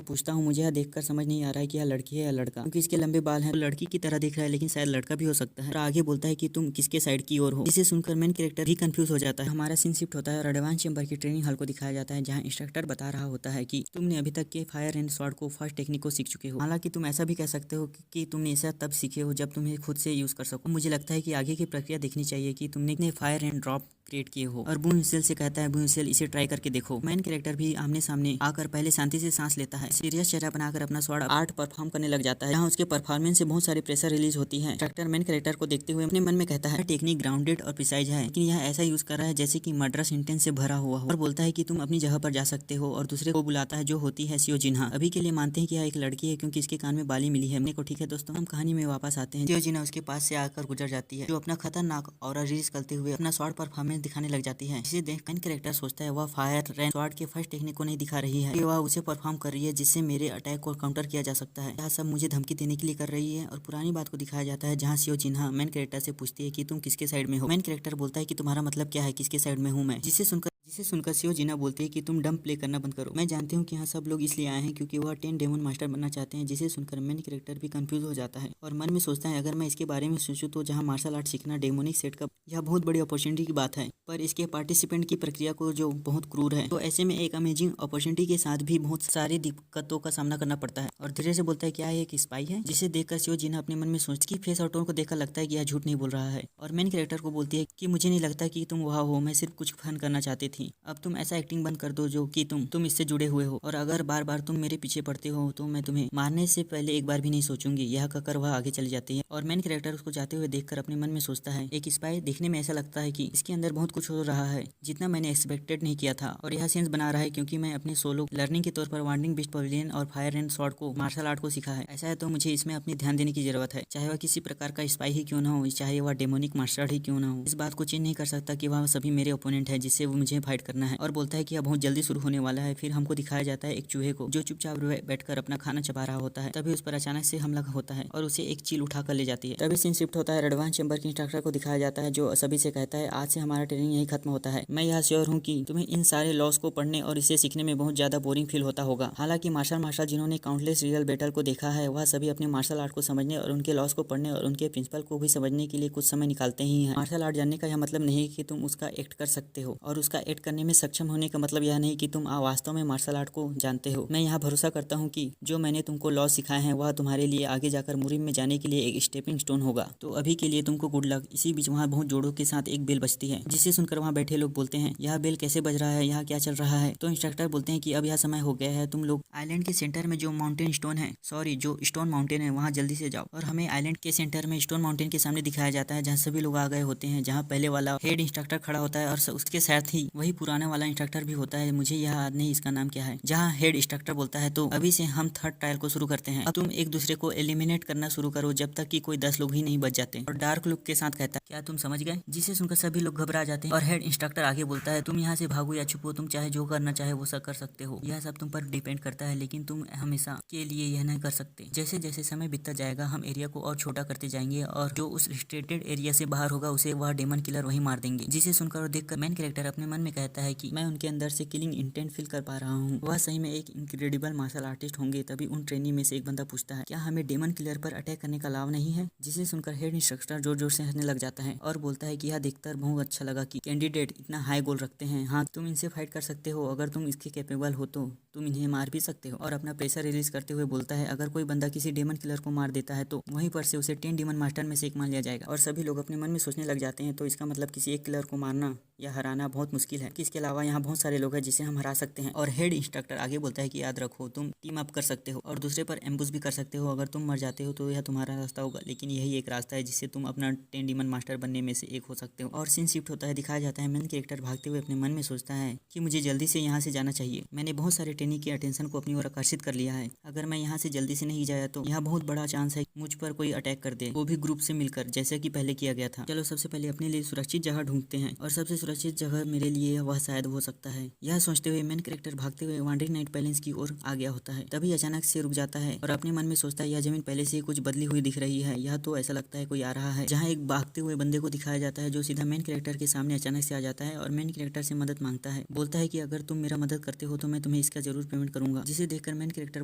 पूछता हूँ मुझे यह देखकर समझ नहीं आ रहा है कि यह लड़की है या लड़का, क्योंकि इसके लंबे बाल हैं, लड़की की तरह दिख रहा है लेकिन शायद लड़का भी हो सकता है। और आगे बोलता है कि तुम किसके साइड की ओर हो। इसे सुनकर मेन कैरेक्टर भी कंफ्यूज हो जाता है। हमारा सीन शिफ्ट होता है और एडवांस चेंबर की ट्रेनिंग हॉल को दिखाया जाता है जहाँ इंस्ट्रक्टर बता रहा होता है कि तुमने अभी तक के फायर एंड स्वॉर्ड को फर्स्ट टेक्निक को सीख चुके हो, हालांकि तुम ऐसा भी कह सकते हो कि तुमने इसे तब सीखे हो जब तुम्हें खुद से यूज कर सको। मुझे लगता है कि आगे की प्रक्रिया देखनी चाहिए कि तुमने फायर एंड ड्रॉप क्रिएट किए हो। और बू यूसेल से कहता है बू यूसेल इसे ट्राई करके देखो। मेन कैरेक्टर भी आमने सामने आकर पहले शांति से सांस लेता है, सीरियस चेहरा बनाकर अपना स्वॉर्ड आर्ट परफॉर्म करने लग जाता है। यहाँ उसके परफॉर्मेंस से बहुत सारी प्रेशर रिलीज होती है। इंस्ट्रक्टर मेन कैरेक्टर को देखते हुए अपने मन में कहता है टेक्निक ग्राउंडेड और प्रिसाइज है, लेकिन यह ऐसा यूज कर रहा है जैसे कि मर्डरस इंटेंट से भरा हुआ हो, और बोलता है कि तुम अपनी जगह पर जा सकते हो, और दूसरे को बुलाता है जो होती है सियो जिन्हा। अभी के लिए मानते हैं कि यह एक लड़की है क्योंकि इसके कान में बाली मिली है। मेरे को ठीक है दोस्तों, हम कहानी में वापस आते हैं। सियो जिन्हा उसके पास से आकर गुजर जाती है, जो अपना खतरनाक और रिलीज करते हुए अपना स्वॉर्ड परफॉर्मेंस दिखाने लग जाती है। इसे देख मेन कैरेक्टर सोचता है वह फायर रेन स्वॉर्ड के फर्स्ट टेक्निक को नहीं दिखा रही है, वह उसे परफॉर्म कर रही है जिससे मेरे अटैक को काउंटर किया जा सकता है। यह सब मुझे धमकी देने के लिए कर रही है। और पुरानी बात को दिखाया जाता है जहाँ सियो जिन्हा मेन कैरेक्टर से पूछती है कि तुम किसके साइड में हो। मेन कैरेक्टर बोलता है कि तुम्हारा मतलब क्या है, किसके साइड में हूँ मैं। जिसे सुनकर सियो जिन्हा बोलती है कि तुम डम प्ले करना बंद करो। मैं जानती हूँ कि यहाँ सब लोग इसलिए आए हैं क्योंकि वह 10 डेमन मास्टर बनना चाहते हैं। जिसे सुनकर मेन कैरेक्टर भी कंफ्यूज हो जाता है और मन में सोचता है अगर मैं इसके बारे में सोचूं तो जहाँ मार्शल आर्ट सीखना डेमोनिक सेट का यह बहुत बड़ी अपॉर्चुनिटी की बात है, पर इसके पार्टिसिपेंट की प्रक्रिया को जो बहुत क्रूर है, तो ऐसे में एक अमेजिंग अपॉर्चुनिटी के साथ भी बहुत सारी दिक्कतों का सामना करना पड़ता है। और धीरे से बोलता है क्या एक स्पाई है, जिसे देखकर सियो जिन्हा अपने मन में सोचती फेस और टोन को देखकर लगता है कि यह झूठ नहीं बोल रहा है। और मेन कैरेक्टर को बोलती है कि मुझे नहीं लगता कि तुम वहाँ हो, मैं सिर्फ कुछ फन करना चाहती थी। अब तुम ऐसा एक्टिंग बंद कर दो जो कि तुम इससे जुड़े हुए हो, और अगर बार बार तुम मेरे पीछे पड़ते हो तो मैं तुम्हें मारने से पहले एक बार भी नहीं सोचूंगी। यह कहकर वह आगे चली जाती है। और मेन कैरेक्टर उसको जाते हुए देखकर अपने मन में सोचता है एक स्पाई देखने में ऐसा लगता है कि इसके अंदर बहुत कुछ हो रहा है जितना मैंने एक्सपेक्टेड नहीं किया था। और यह सेंस बना रहा है क्योंकि मैं अपने सोलो लर्निंग के तौर पर वांडरिंग बीस्ट पवेलियन और फायर एंड स्वॉर्ड को मार्शल आर्ट को सीखा है। ऐसा है तो मुझे इसमें अपनी ध्यान देने की जरूरत है, चाहे वह किसी प्रकार का स्पाई ही क्यों ना हो, चाहे वह डेमोनिक मास्टर ही क्यों ना हो। इस बात को चेंज नहीं कर सकता कि वह सभी मेरे ओपोनेंट है जिससे वो मुझे फाइट करना है। और बोलता है कि यह बहुत जल्दी शुरू होने वाला है। फिर हमको दिखाया जाता है एक चूहे को जो चुपचाप बैठकर अपना खाना चबा रहा होता है। तभी उस पर अचानक से हमला होता है और उसे एक चील उठा कर ले जाती है। तभी सीन शिफ्ट होता है एडवांस चैम्बर के इंस्ट्रक्टर को दिखाया जाता है जो सभी से कहता है आज से हमारा ट्रेनिंग यही खत्म होता है। मैं यह श्योर हूँ कि तुम्हें इन सारे लॉस को पढ़ने और इसे सीखने में बहुत ज्यादा बोरिंग फील होता होगा। हालांकि मार्शल जिन्होंने काउंटलेस रियल बैटल को देखा है वह सभी अपने मार्शल आर्ट को समझने और उनके लॉस को पढ़ने और उनके प्रिंसिपल को भी समझने के लिए कुछ समय निकालते ही हैं। मार्शल आर्ट जानने का यह मतलब नहीं कि तुम उसका एक्ट कर सकते हो, और उसका एक्ट करने में सक्षम होने का मतलब यह नहीं कि तुम वास्तव में मार्शल आर्ट को जानते हो। मैं यहाँ भरोसा करता हूँ कि जो मैंने तुमको लॉस सिखाए हैं वह तुम्हारे लिए आगे जाकर मुरीम में जाने के लिए एक स्टेपिंग स्टोन होगा। तो अभी के लिए तुमको गुड लक। इसी बीच वहाँ बहुत जोड़ों के साथ एक बेल बजती है, जिसे सुनकर वहाँ बैठे लोग बोलते हैं यह बेल कैसे बज रहा है, यहाँ क्या चल रहा है। तो इंस्ट्रक्टर बोलते हैं कि अब यह समय हो गया है, तुम लोग आइलैंड के सेंटर में जो माउंटेन स्टोन है, सॉरी जो स्टोन माउंटेन है वहाँ जल्दी से जाओ। और हमें आइलैंड के सेंटर में स्टोन माउंटेन के सामने दिखाया जाता है जहाँ सभी लोग आ गए होते हैं, जहाँ पहले वाला हेड इंस्ट्रक्टर खड़ा होता है और उसके साथ ही वही पुराना वाला इंस्ट्रक्टर भी होता है, मुझे यह याद नहीं इसका नाम क्या है। जहाँ हेड इंस्ट्रक्टर बोलता है तो अभी से हम थर्ड ट्रायल को शुरू करते हैं, अब तुम एक दूसरे को एलिमिनेट करना शुरू करो जब तक कि कोई 10 लोग ही नहीं बच जाते। और डार्क लुक के साथ कहता है क्या तुम समझ गए, जिसे सुनकर सभी लोग घबरा जाते हैं। और हेड इंस्ट्रक्टर आगे बोलता है तुम यहाँ से भागो या छुपो, तुम चाहे जो करना चाहे वो सब कर सकते हो, यह सब तुम पर डिपेंड करता है, लेकिन तुम हमेशा के लिए यह नहीं कर सकते। जैसे जैसे समय बीतता जाएगा हम एरिया को और छोटा करते जाएंगे और जो उस रिस्ट्रिक्टेड एरिया से बाहर होगा उसे वह डेमन किलर वही मार देंगे। जिसे सुनकर और देखकर मेन कैरेक्टर अपने मन में कहता है कि मैं उनके अंदर से किलिंग इंटेंट फील कर पा रहा हूँ, वह सही में एक इनक्रेडिबल मार्शल आर्टिस्ट होंगे। तभी उन ट्रेनी में से एक बंदा पूछता है क्या हमें डेमन किलर पर अटैक करने का लाभ नहीं है। जिसे सुनकर हेड इंस्ट्रक्टर जोर जोर से हंसने लग जाता है और बोलता है कि यह देखकर बहुत अच्छा लगा कि कैंडिडेट इतना हाई गोल रखते हैं। हाँ तुम इनसे फाइट कर सकते हो, अगर तुम इसके कैपेबल हो तो तुम इन्हें मार भी सकते हो। और अपना प्रेशर रिलीज करते हुए बोलता है अगर कोई बंदा किसी डेमन किलर को मार देता है तो वहीं पर से उसे 10 डेमन मास्टर में से एक मान लिया जाएगा। और सभी लोग अपने मन में सोचने लग जाते हैं तो इसका मतलब किसी एक किलर को मारना या हराना बहुत मुश्किल है, कि इसके अलावा यहाँ बहुत सारे लोग हैं जिसे हम हरा सकते हैं। और हेड इंस्ट्रक्टर आगे बोलता है कि याद रखो तुम टीम अप कर सकते हो और दूसरे पर एम्बुश भी कर सकते हो, अगर तुम मर जाते हो तो यह तुम्हारा रास्ता होगा, लेकिन यही एक रास्ता है जिससे तुम अपना 10 डेमन मास्टर बनने में से एक हो सकते हो। और सीन शिफ्ट होता है, दिखाया जाता है मेन कैरेक्टर भागते हुए अपने मन में सोचता है कि मुझे जल्दी से यहाँ से जाना चाहिए, मैंने बहुत सारे ट्रेनी की अटेंशन को अपनी ओर आकर्षित कर लिया है, अगर मैं यहाँ से जल्दी से नहीं जाया तो यहाँ बहुत बड़ा चांस है मुझ पर कोई अटैक कर दे, वो भी ग्रुप से मिलकर जैसे कि पहले किया गया था। चलो सबसे पहले अपने लिए सुरक्षित जगह ढूंढते हैं और सबसे सुरक्षित जगह मेरे लिए वह शायद हो सकता है। यह सोचते हुए मेन कैरेक्टर भागते हुए वांडरिंग नाइट पैलेस की ओर आ गया होता है। तभी अचानक से रुक जाता है और अपने मन में सोचता है यह जमीन पहले से कुछ बदली हुई दिख रही है, यह तो ऐसा लगता है कोई आ रहा है। जहाँ एक भागते हुए बंदे को दिखाया जाता है जो सीधा मेन कैरेक्टर के सामने अचानक से आ जाता है और मेन कैरेक्टर से मदद मांगता है, बोलता है कि अगर तुम मेरा मदद करते हो तो मैं तुम्हें इसका जरूर पेमेंट करूंगा। जिसे देखकर मेन कैरेक्टर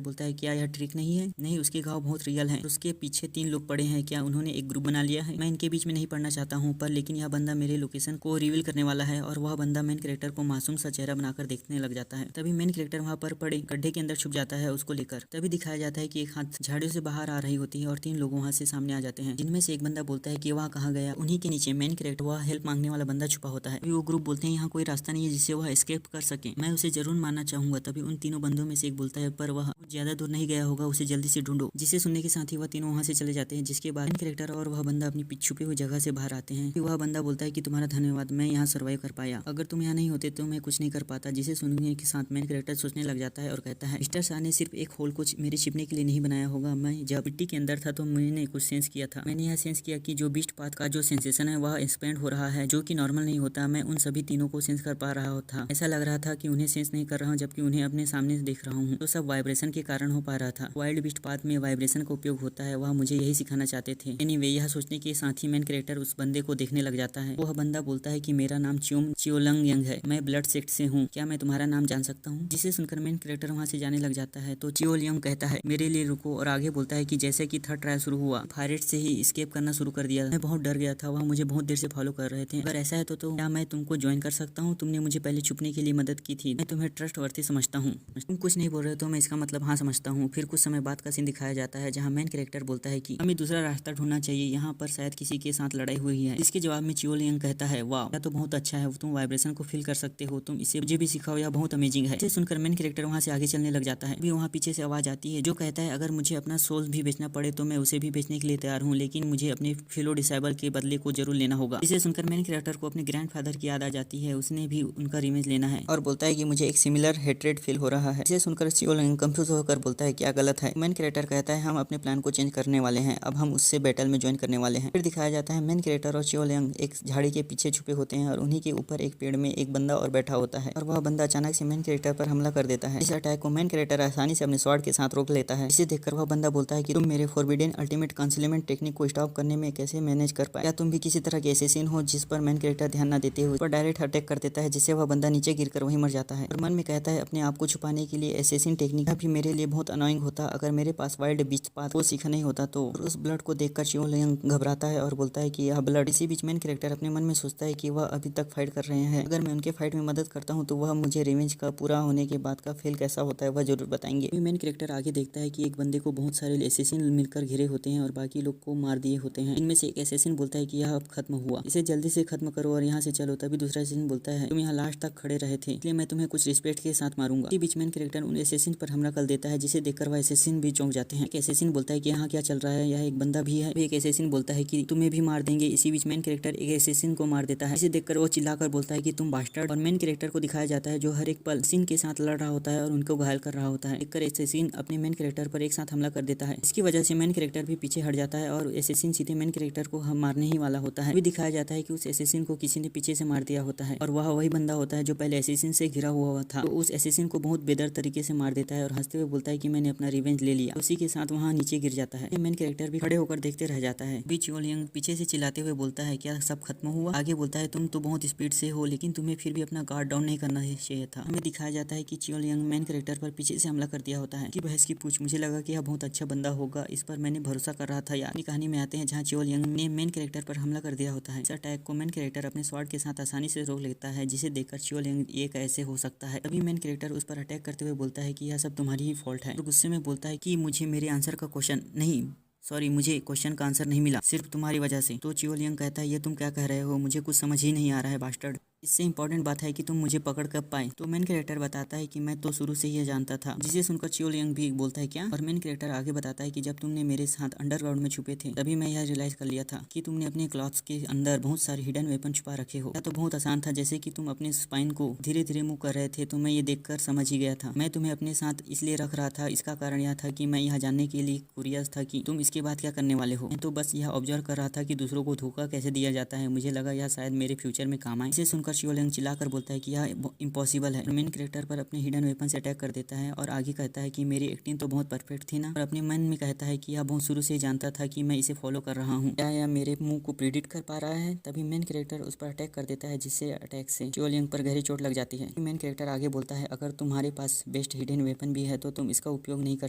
बोलता है क्या यह ट्रिक नहीं है, नहीं उसके घाव बहुत रियल है, उसके पीछे 3 लोग पड़े हैं, क्या उन्होंने एक ग्रुप बना लिया है। मैं इनके बीच में नहीं पढ़ना चाहता हूँ पर लेकिन यह बंदा मेरे लोकेशन को रिवील करने वाला है और वह बंदा मेन मेन कैरेक्टर को मासूम सा चेहरा बनाकर देखने लग जाता है। तभी मेन कैरेक्टर वहाँ पर पड़े गड्ढे के अंदर छुप जाता है उसको लेकर। तभी दिखाया जाता है कि एक हाथ झाड़ियों से बाहर आ रही होती है और 3 लोग वहाँ से सामने आ जाते हैं, जिनमें से एक बंदा बोलता है कि वह कहाँ गया। उन्हीं के नीचे मेन कैरेक्टर वह हेल्प मांगने वाला बंदा छुपा होता है। वो ग्रुप बोलते हैं यहाँ कोई रास्ता नहीं है जिससे वह एस्केप कर सके, मैं उसे जरूर मारना चाहूंगा। तभी उन तीनों बंदों में से एक बोलता है पर वह ज्यादा दूर नहीं गया होगा, उसे जल्दी से ढूंढो। जिसे सुनने के साथ ही वह तीनों वहाँ से चले जाते हैं। जिसके बाद मेन कैरेक्टर और वह बंदा अपनी छुपी हुई जगह से बाहर आते हैं। वह बंदा बोलता है कि तुम्हारा धन्यवाद, मैं यहाँ सर्वाइव कर पाया, अगर तुम यहाँ नहीं होते तो मैं कुछ नहीं कर पाता। जिसे सुनने के साथ मेन कैरेक्टर सोचने लग जाता है और कहता है मिस्टर शाह ने सिर्फ एक होल को मेरे छिपने के लिए नहीं बनाया होगा। मैं जब मिट्टी के अंदर था तो मैंने कुछ सेंस किया था। मैंने यह सेंस किया कि जो बीस्ट पाथ का जो सेंसेशन है वह एक्सपेंड हो रहा है, जो कि नॉर्मल नहीं होता। मैं उन सभी तीनों को सेंस कर पा रहा था। ऐसा लग रहा था कि उन्हें सेंस नहीं कर रहा हूँ जबकि उन्हें अपने सामने देख रहा हूँ। तो सब वाइब्रेशन के कारण हो पा रहा था। वाइल्ड बीस्ट पाथ में वाइब्रेशन का उपयोग होता है, वह मुझे यही सिखाना चाहते थे। एनीवे, यह सोचने के साथ ही मेन कैरेक्टर उस बंदे को देखने लग जाता है। वह बंदा बोलता है कि मेरा नाम चियोलंग यंग है, मैं ब्लड सेक्ट से हूँ, क्या मैं तुम्हारा नाम जान सकता हूँ? जिसे सुनकर मेन कैरेक्टर वहाँ से जाने लग जाता है। तो चियोलंग कहता है मेरे लिए रुको, और आगे बोलता है कि जैसे कि थर्ड ट्रायल शुरू हुआ, पायरेट से ही एस्केप करना शुरू कर दिया। मैं बहुत डर गया था, वह मुझे बहुत देर से फॉलो कर रहे थे। अगर ऐसा है तो क्या मैं तुमको ज्वाइन कर सकता हूँ? तुमने मुझे पहले छुपने के लिए मदद की थी, मैं तुम्हें ट्रस्टवर्थी समझता हूँ। तुम कुछ नहीं बोल रहे तो मैं इसका मतलब हाँ समझता हूँ। फिर कुछ समय बाद का सीन दिखाया जाता है जहाँ मेन कैरेक्टर बोलता है कि हमें दूसरा रास्ता ढूंढना चाहिए, यहाँ पर शायद किसी के साथ लड़ाई हुई है। इसके जवाब में चियोलंग कहता है वाह, यह तो बहुत अच्छा है, तुम वाइब्रेशन को फील कर सकते हो, तुम इसे मुझे भी सिखाओ, यह बहुत अमेजिंग है। इसे सुनकर मेन कैरेक्टर वहाँ से आगे चलने लग जाता है। अभी वहाँ पीछे से आवाज आती है जो कहता है अगर मुझे अपना सोल भी बेचना पड़े तो मैं उसे भी बेचने के लिए तैयार हूँ, लेकिन मुझे अपने फेलो डिसेबल के बदले को जरूर लेना होगा। इसे सुनकर मेन कैरेक्टर को अपने ग्रैंडफादर की याद आ जाती है, उसने भी उनका रिवेंज लेना है और बोलता है कि मुझे एक सिमिलर हेट्रेड फील हो रहा है। इसे सुनकर चियोलंग कंफ्यूज होकर बोलता है क्या गलत है? मेन कैरेक्टर कहता है हम अपने प्लान को चेंज करने वाले हैं, अब हम उससे बैटल में ज्वाइन करने वाले हैं। फिर दिखाया जाता है मेन कैरेक्टर और चियोलंग एक झाड़ी के पीछे छुपे होते हैं और उन्हीं के ऊपर एक पेड़ में एक बंदा और बैठा होता है और वह बंदा अचानक से मेन कैरेक्टर पर हमला कर देता है। इस अटैक को मेन कैरेक्टर आसानी से अपने स्वॉर्ड के साथ रोक लेता है। इसे देखकर वह बंदा बोलता है कि तुम मेरे फॉरबिडन अल्टीमेट कंसीलमेंट टेक्निक को स्टॉप करने में कैसे मैनेज कर पाए? क्या तुम भी किसी तरह के एसेसिन हो? जिस पर मेन कैरेक्टर ध्यान न देते हुए पर डायरेक्ट अटैक कर देता है, जिससे वह बंदा नीचे गिरकर वहीं मर जाता है और मन में कहता है अपने आप को छुपाने के लिए एसेसिन टेक्निक भी मेरे लिए बहुत अनोइंग होता, अगर मेरे पास वाइल्ड बीस्ट पाथ को सीखा नहीं होता तो। उस ब्लड को देखकर चियोलंग घबराता है और बोलता है कि यह ब्लड। इसी बीच मेन कैरेक्टर अपने मन में सोचता है कि वह अभी तक फाइट कर रहे हैं, अगर मैं उनके फाइट में मदद करता हूँ तो वह मुझे रिवेंज का पूरा होने के बाद का फेल कैसा होता है वह जरूर बताएंगे। मेन कैरेक्टर आगे देखता है कि एक बंदे को बहुत सारे एसेसिन मिलकर घिरे होते हैं और बाकी लोग को मार दिए होते हैं। इनमें से एक एसेसिन बोलता है कि यह अब खत्म हुआ, इसे जल्दी से खत्म करो और यहाँ से चलो। तभी दूसरा एसेसिन बोलता है तुम यहाँ लास्ट तक खड़े रहे थे, इसलिए मैं तुम्हें कुछ रिस्पेक्ट के साथ मारूंगा। इसी बीच मेन कैरेक्टर उन एसेसिन पर हमला कर देता है, जिसे देखकर वह एसेसिन भी चौंक जाते हैं। एक एसेसिन बोलता है कि यहाँ क्या चल रहा है, यह एक बंदा भी है। एक एसेसिन बोलता है कि तुम्हें भी मार देंगे। इसी बीच मेन कैरेक्टर एक एसेसिन को मार देता है, इसे देखकर वो चिल्लाकर बोलता है कि तुम बास्टर्ड। और मेन कैरेक्टर को दिखाया जाता है जो हर एक पल सीन के साथ लड़ रहा होता है और उनको घायल कर रहा होता है। देखकर एसेसिन अपने मेन कैरेक्टर पर एक साथ हमला कर देता है। इसकी वजह से मेन कैरेक्टर भी पीछे हट जाता है और एसेसिन सीधे मेन कैरेक्टर को हम मारने ही वाला होता है। भी दिखाया जाता है कि उस एसेसिन को किसी ने पीछे से मार दिया होता है और वह वही बंदा होता है जो पहले एसेसिन से घिरा हुआ था। तो उस एसेसिन को बहुत बेदर तरीके से मार देता है और हंसते हुए बोलता है कि मैंने अपना रिवेंज ले लिया। उसी के साथ वहाँ नीचे गिर जाता है। मेन कैरेक्टर भी खड़े होकर देखते रह जाता है। बीच चियोलंग पीछे से चिल्लाते हुए बोलता है क्या सब खत्म हुआ? आगे बोलता है तुम तो बहुत स्पीड से हो, लेकिन तुम्हें फिर भी अपना गार्ड डाउन नहीं करना चाहिए था। हमें दिखाया जाता है कि चियोलंग मेन कैरेक्टर पर पीछे से हमला कर दिया होता है कि बहस की पूछ, मुझे लगा कि यह बहुत अच्छा बंदा होगा, इस पर मैंने भरोसा कर रहा था यार। अपनी कहानी में आते हैं जहाँ चियोलंग ने मेन कैरेक्टर पर हमला कर दिया होता है। इस अटैक को मेन कैरेक्टर अपने स्वॉर्ड के साथ आसानी से रोक लेता है, जिसे देखकर चियोलंग ये कैसे हो सकता है। तभी मेन कैरेक्टर उस पर अटैक करते हुए बोलता है कि यह सब तुम्हारी ही फॉल्ट है और गुस्से में बोलता है कि मुझे मेरे आंसर का क्वेश्चन नहीं, सॉरी, मुझे क्वेश्चन का आंसर नहीं मिला सिर्फ तुम्हारी वजह से। तो चियोलंग कहता है ये तुम क्या कह रहे हो, मुझे कुछ समझ ही नहीं आ रहा है बास्टर्ड। इससे इंपॉर्टेंट बात है कि तुम मुझे पकड़ कब पाए। तो मेन कैरेक्टर बताता है कि मैं तो शुरू से ही जानता था, जिसे सुनकर चियोलंग भी बोलता है क्या। और मेन कैरेक्टर आगे बताता है कि जब तुमने मेरे साथ अंडरग्राउंड में छुपे थे तभी मैं यह रियलाइज कर लिया था कि तुमने अपने क्लॉथ्स के अंदर बहुत सारे हिडन वेपन छुपा रखे हो। यह तो बहुत आसान था, जैसे कि तुम अपने स्पाइन को धीरे धीरे मूव कर रहे थे तो मैं ये देखकर समझ ही गया था। मैं तुम्हें अपने साथ इसलिए रख रहा था, इसका कारण यह था कि मैं यह जानने के लिए क्यूरियस था कि तुम इसके बाद क्या करने वाले हो। मैं तो बस यह ऑब्जर्व कर रहा था कि दूसरों को धोखा कैसे दिया जाता है, मुझे लगा यह शायद मेरे फ्यूचर में काम आए। इसे सुनकर चियोलंग चिल्लाकर बोलता है कि यह इम्पॉसिबल है। मेन कैरेक्टर पर अपने हिडन वेपन से अटैक कर देता है और आगे कहता है कि मेरी एक्टिंग तो बहुत परफेक्ट थी ना। और अपने मन में कहता है कि यह बहुत शुरू से जानता था कि मैं इसे फॉलो कर रहा हूँ, क्या यह मेरे मुंह को प्रिडिक्ट कर पा रहा है। तभी मेन कैरेक्टर उस पर अटैक कर देता है, जिससे अटैक से चियोलंग पर गहरी चोट लग जाती है। मेन कैरेक्टर आगे बोलता है अगर तुम्हारे पास बेस्ट हिडन वेपन भी है तो तुम इसका उपयोग नहीं कर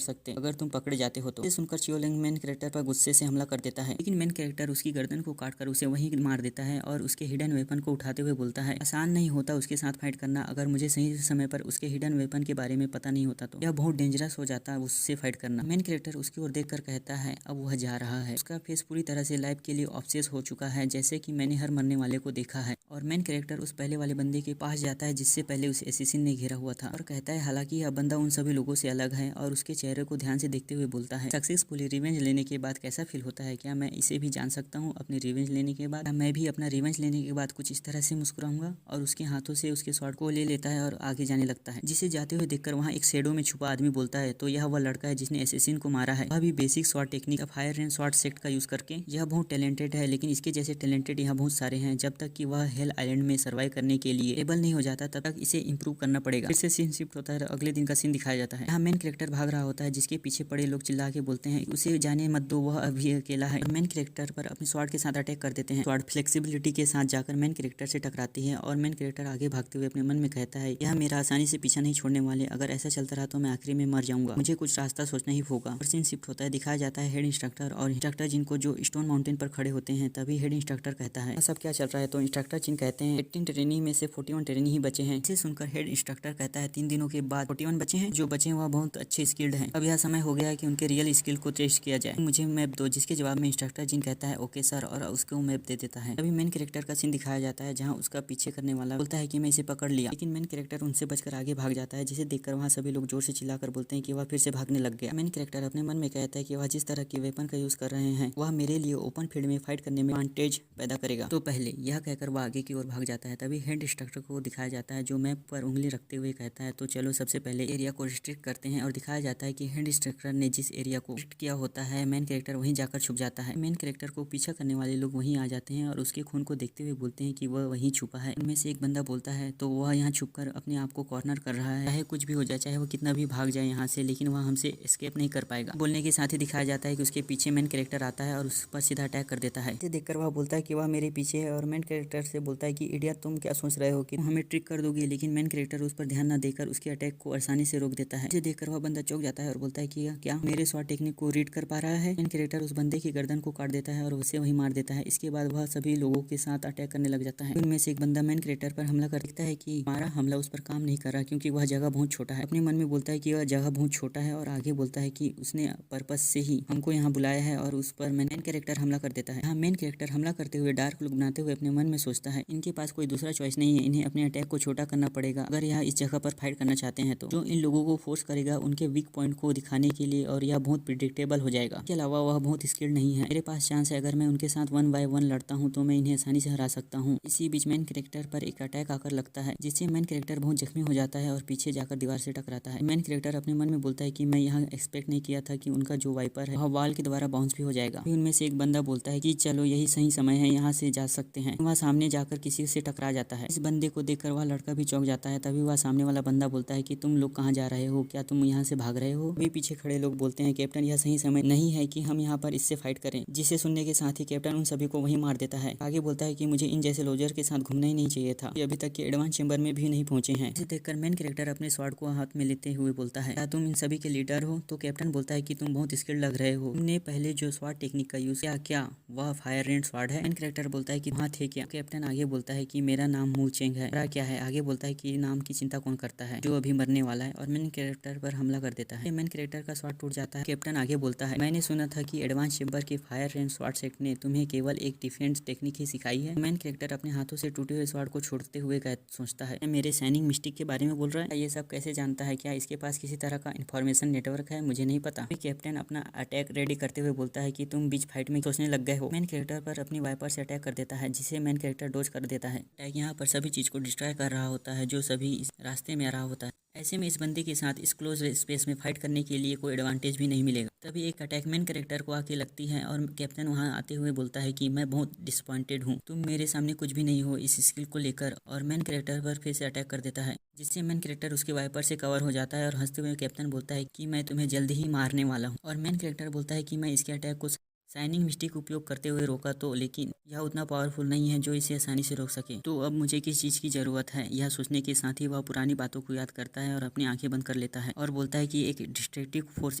सकते अगर तुम पकड़े जाते हो तो। इसे सुनकर चियोलंग मेन कैरेक्टर पर गुस्से से हमला कर देता है, लेकिन मेन कैरेक्टर उसकी गर्दन को काटकर उसे वहीं मार देता है और उसके हिडन वेपन को उठाते हुए बोलता है। आसान नहीं होता उसके साथ फाइट करना, अगर मुझे सही समय पर उसके हिडन वेपन के बारे में पता नहीं होता तो यह बहुत डेंजरस हो जाता है उससे फाइट करना। मेन कैरेक्टर उसकी ओर देखकर कहता है अब वह जा रहा है। उसका फेस पूरी तरह से लाइफ के लिए ऑब्सेस हो चुका है, जैसे कि मैंने हर मरने वाले को देखा है। और मेन कैरेक्टर उस पहले वाले बंदे के पास जाता है जिससे पहले उस एसेसिन ने घेरा हुआ था, और कहता है हालांकि यह बंदा उन सभी लोगों से अलग है, और उसके चेहरे को ध्यान से देखते हुए बोलता है सक्सेसफुली रिवेंज लेने के बाद कैसा फील होता है, क्या मैं इसे भी जान सकता हूँ अपने रिवेंज लेने के बाद? मैं भी अपना रिवेंज लेने के बाद कुछ इस तरह से मुस्कुराऊंगा। और उसके हाथों से उसके स्वॉर्ड को ले लेता है और आगे जाने लगता है, जिसे जाते हुए देखकर वहाँ एक शेडो में छुपा आदमी बोलता है तो यह वह लड़का है जिसने एसेसिन को मारा है। वह भी basic sword technique fire range sword set का यूज करके। यह बहुत टैलेंटेड है, लेकिन इसके जैसे टैलेंटेड यहाँ बहुत सारे हैं। जब तक कि वह हेल आइलैंड में सर्वाइव करने के लिए एबल नहीं हो जाता तब तक इसे इंप्रूव करना पड़ेगा। फिर से सीन शिफ्ट होता है, अगले दिन का सीन दिखाया जाता है। यहाँ मेन कैरेक्टर भाग रहा होता है, जिसके पीछे पड़े लोग चिल्ला के बोलते हैं उसे जाने मत दो, वह अभी अकेला है। मेन कैरेक्टर पर अपने स्वॉर्ड के साथ अटैक कर देते हैं। स्वॉर्ड फ्लेक्सिबिलिटी के साथ जाकर मेन कैरेक्टर से टकराती है, और मेन कैरेक्टर आगे भागते हुए अपने मन में कहता है यह मेरा आसानी से पीछा नहीं छोड़ने वाले, अगर ऐसा चलता रहा तो मैं आखिरी में मर जाऊंगा, मुझे कुछ रास्ता सोचना ही होगा। और सीन शिफ्ट होता है, दिखाया जाता है हेड इंस्ट्रक्टर और इंस्ट्रक्टर जिन को जो स्टोन माउंटेन पर खड़े होते हैं। तभी हेड इंस्ट्रक्टर कहता है सब क्या चल रहा है? तो इंस्ट्रक्टर जिन कहते हैं 18 ट्रेनिंग में से 41 ट्रेनिंग ही बचे हैं। इसे सुनकर हेड इंस्ट्रक्टर कहता है 3 दिनों के बाद 41 बचे हैं, जो बचे वह बहुत अच्छे स्किल्ड हैं। अब यह समय हो गया है कि उनके रियल स्किल को टेस्ट किया जाए, मुझे मैप दो। जिसके जवाब में इंस्ट्रक्टर जिन कहता है ओके सर, और उसको मैप दे देता है। अभी मेन कैरेक्टर का सीन दिखाया जाता है, जहाँ उसका पीछे करने वाला बोलता है कि मैं इसे पकड़ लिया, लेकिन मेन कैरेक्टर उनसे बचकर आगे भाग जाता है, जिसे देखकर वहाँ सभी लोग जोर से चिल्लाकर बोलते हैं कि वह फिर से भागने लग गया। मेन कैरेक्टर अपने मन में कहता है कि वह जिस तरह के वेपन का यूज कर रहे हैं वह मेरे लिए ओपन फील्ड में फाइट करने में एडवांटेज पैदा करेगा, तो पहले यह कहकर वह आगे की ओर भाग जाता है। तभी हेड इंस्ट्रक्टर को दिखाया जाता है, जो मैप पर उंगली रखते हुए कहता है तो चलो सबसे पहले एरिया को रिस्ट्रिक्ट करते हैं। और दिखाया जाता है कि हेड इंस्ट्रक्टर ने जिस एरिया को रिस्ट्रिक्ट किया होता है मेन कैरेक्टर वहीं जाकर छुप जाता है। मेन कैरेक्टर को पीछा करने वाले लोग वहीं आ जाते हैं और उसके खून को देखते हुए बोलते हैं कि वह वहीं छुपा है। उनमें से एक बंदा बोलता है तो वह यहाँ छुपकर अपने आप को कॉर्नर कर रहा है, चाहे कुछ भी हो जाए, चाहे वो कितना भी भाग जाए यहाँ से, लेकिन वह हमसे एस्केप नहीं कर पाएगा। बोलने के साथ ही दिखाया जाता है कि उसके पीछे मेन कैरेक्टर आता है और उस पर सीधा अटैक कर देता है। इसे देखकर वह बोलता है कि वह मेरे पीछे है, और मेन कैरेक्टर से बोलता है कि इडियट तुम क्या सोच रहे हो कि हमें ट्रिक कर दोगे, लेकिन मेन कैरेक्टर उस पर ध्यान न देकर उसके अटैक को आसानी से रोक देता है। इसे देखकर वह बंदा चौंक जाता है और बोलता है कि क्या मेरे स्वॉर्ड टेक्निक को रीड कर पा रहा है? मेन कैरेक्टर उस बंदे की गर्दन को काट देता है और उसे वहीं मार देता है। इसके बाद वह सभी लोगों के साथ अटैक करने लग जाता है। उनमें से एक बंदा मेन कैरेक्टर पर हमला कर देता है कि हमारा हमला उस पर काम नहीं कर रहा क्योंकि वह जगह बहुत छोटा है। अपने मन में बोलता है कि वह जगह बहुत छोटा है, और आगे बोलता है कि उसने पर्पस से ही हमको यहाँ बुलाया है, और उस पर मेन कैरेक्टर हमला कर देता है। यहाँ मेन कैरेक्टर हमला करते हुए डार्क लुक बनाते हुए अपने मन में सोचता है इनके पास कोई दूसरा चॉइस नहीं है, इन्हें अपने अटैक को छोटा करना पड़ेगा अगर यह इस जगह पर फाइट करना चाहते हैं तो। जो इन लोगों को फोर्स करेगा उनके वीक पॉइंट को दिखाने के लिए, और यह बहुत प्रिडिक्टेबल हो जाएगा। इसके अलावा वह बहुत स्किल्ड नहीं है। मेरे पास चांस है अगर मैं उनके साथ 1 बाय 1 लड़ता हूँ तो मैं इन्हें आसानी से हरा सकता हूँ। इसी बीच मेन कैरेक्टर पर एक अटैक आकर लगता है, जिससे मेन कैरेक्टर बहुत जख्मी हो जाता है और पीछे जाकर दीवार से टकराता है। मेन कैरेक्टर अपने मन में बोलता है कि मैं यहाँ एक्सपेक्ट नहीं किया था कि उनका जो वाइपर है वह वॉल के द्वारा बाउंस भी हो जाएगा। उनमें से एक बंदा बोलता है कि चलो यही सही समय है, यहाँ से जा सकते हैं। वह सामने जाकर किसी से टकरा जाता है। इस बंदे को देखकर वह लड़का भी चौंक जाता है। तभी वह सामने वाला बंदा बोलता है कि तुम लोग कहाँ जा रहे हो, क्या तुम यहाँ से भाग रहे हो? अभी पीछे खड़े लोग बोलते हैं कैप्टन यह सही समय नहीं है कि हम यहाँ पर इससे फाइट करें, जिसे सुनने के साथ ही कैप्टन उन सभी को वहीं मार देता है। आगे बोलता है कि मुझे इन जैसे लोजर के साथ घूमना ही नहीं चाहिए था, ये अभी तक के एडवांस चेंबर में भी नहीं पहुंचे हैं। इसे देखकर मेन कैरेक्टर अपने स्वॉर्ड को हाथ में लेते हुए बोलता है क्या तुम इन सभी के लीडर हो? तो कैप्टन बोलता है कि तुम बहुत स्किल्ड लग रहे हो, तुमने पहले जो स्वॉर्ड टेक्निक का यूज किया क्या वह फायर रेंज स्वॉर्ड है? मेन कैरेक्टर बोलता है कि हाँ थे क्या? कैप्टन आगे बोलता है कि मेरा नाम मू चेंग है। मेरा क्या है? आगे बोलता है कि नाम की चिंता कौन करता है, जो अभी मरने वाला है, और मेन कैरेक्टर पर हमला कर देता है। मेन कैरेक्टर का स्वॉर्ड टूट जाता है। कैप्टन आगे बोलता है मैंने सुना था कि एडवांस चेंबर के फायर रेंज स्वॉर्ड सेट ने तुम्हें केवल एक डिफेंस टेक्निक ही सिखाई है। मेन कैरेक्टर अपने हाथों से टूटे हुए स्वॉर्ड को छोड़ते हुए सोचता है मेरे शाइनिंग मिस्टिक के बारे में बोल रहा है, ये सब कैसे जानता है? क्या इसके पास किसी तरह का इन्फॉर्मेशन नेटवर्क है? मुझे नहीं पता। कैप्टन अपना अटैक रेडी करते हुए बोलता है कि तुम बीच फाइट में सोचने लग गए हो। मेन कैरेक्टर पर अपनी वाइपर से अटैक कर देता है, जिसे मेन कैरेक्टर डोज कर देता है। अटैक यहाँ पर सभी चीज को डिस्ट्रॉय कर रहा होता है जो सभी इस रास्ते में आ रहा होता है। ऐसे में इस बंदे के साथ इस क्लोज स्पेस में फाइट करने के लिए कोई एडवांटेज भी नहीं मिलेगा। तभी एक अटैक मेन कैरेक्टर को आके लगती है, और कैप्टन वहां आते हुए बोलता है कि मैं बहुत डिसअपॉइंटेड हूँ, तुम मेरे सामने कुछ भी नहीं हो इस स्किल को लेकर, और मेन कैरेक्टर पर फिर से अटैक कर देता है, जिससे मेन कैरेक्टर उसके वाइपर से कवर हो जाता है। और हंसते हुए कैप्टन बोलता है कि मैं तुम्हें जल्दी ही मारने वाला हूँ, और मेन कैरेक्टर बोलता है कि मैं इसके अटैक को शाइनिंग मिस्टिक उपयोग करते हुए रोका तो, लेकिन यह उतना पावरफुल नहीं है जो इसे आसानी से रोक सके। तो अब मुझे किस चीज़ की ज़रूरत है, यह सोचने के साथ ही वह पुरानी बातों को याद करता है और अपनी आंखें बंद कर लेता है और बोलता है कि एक डिस्ट्रक्टिव फोर्स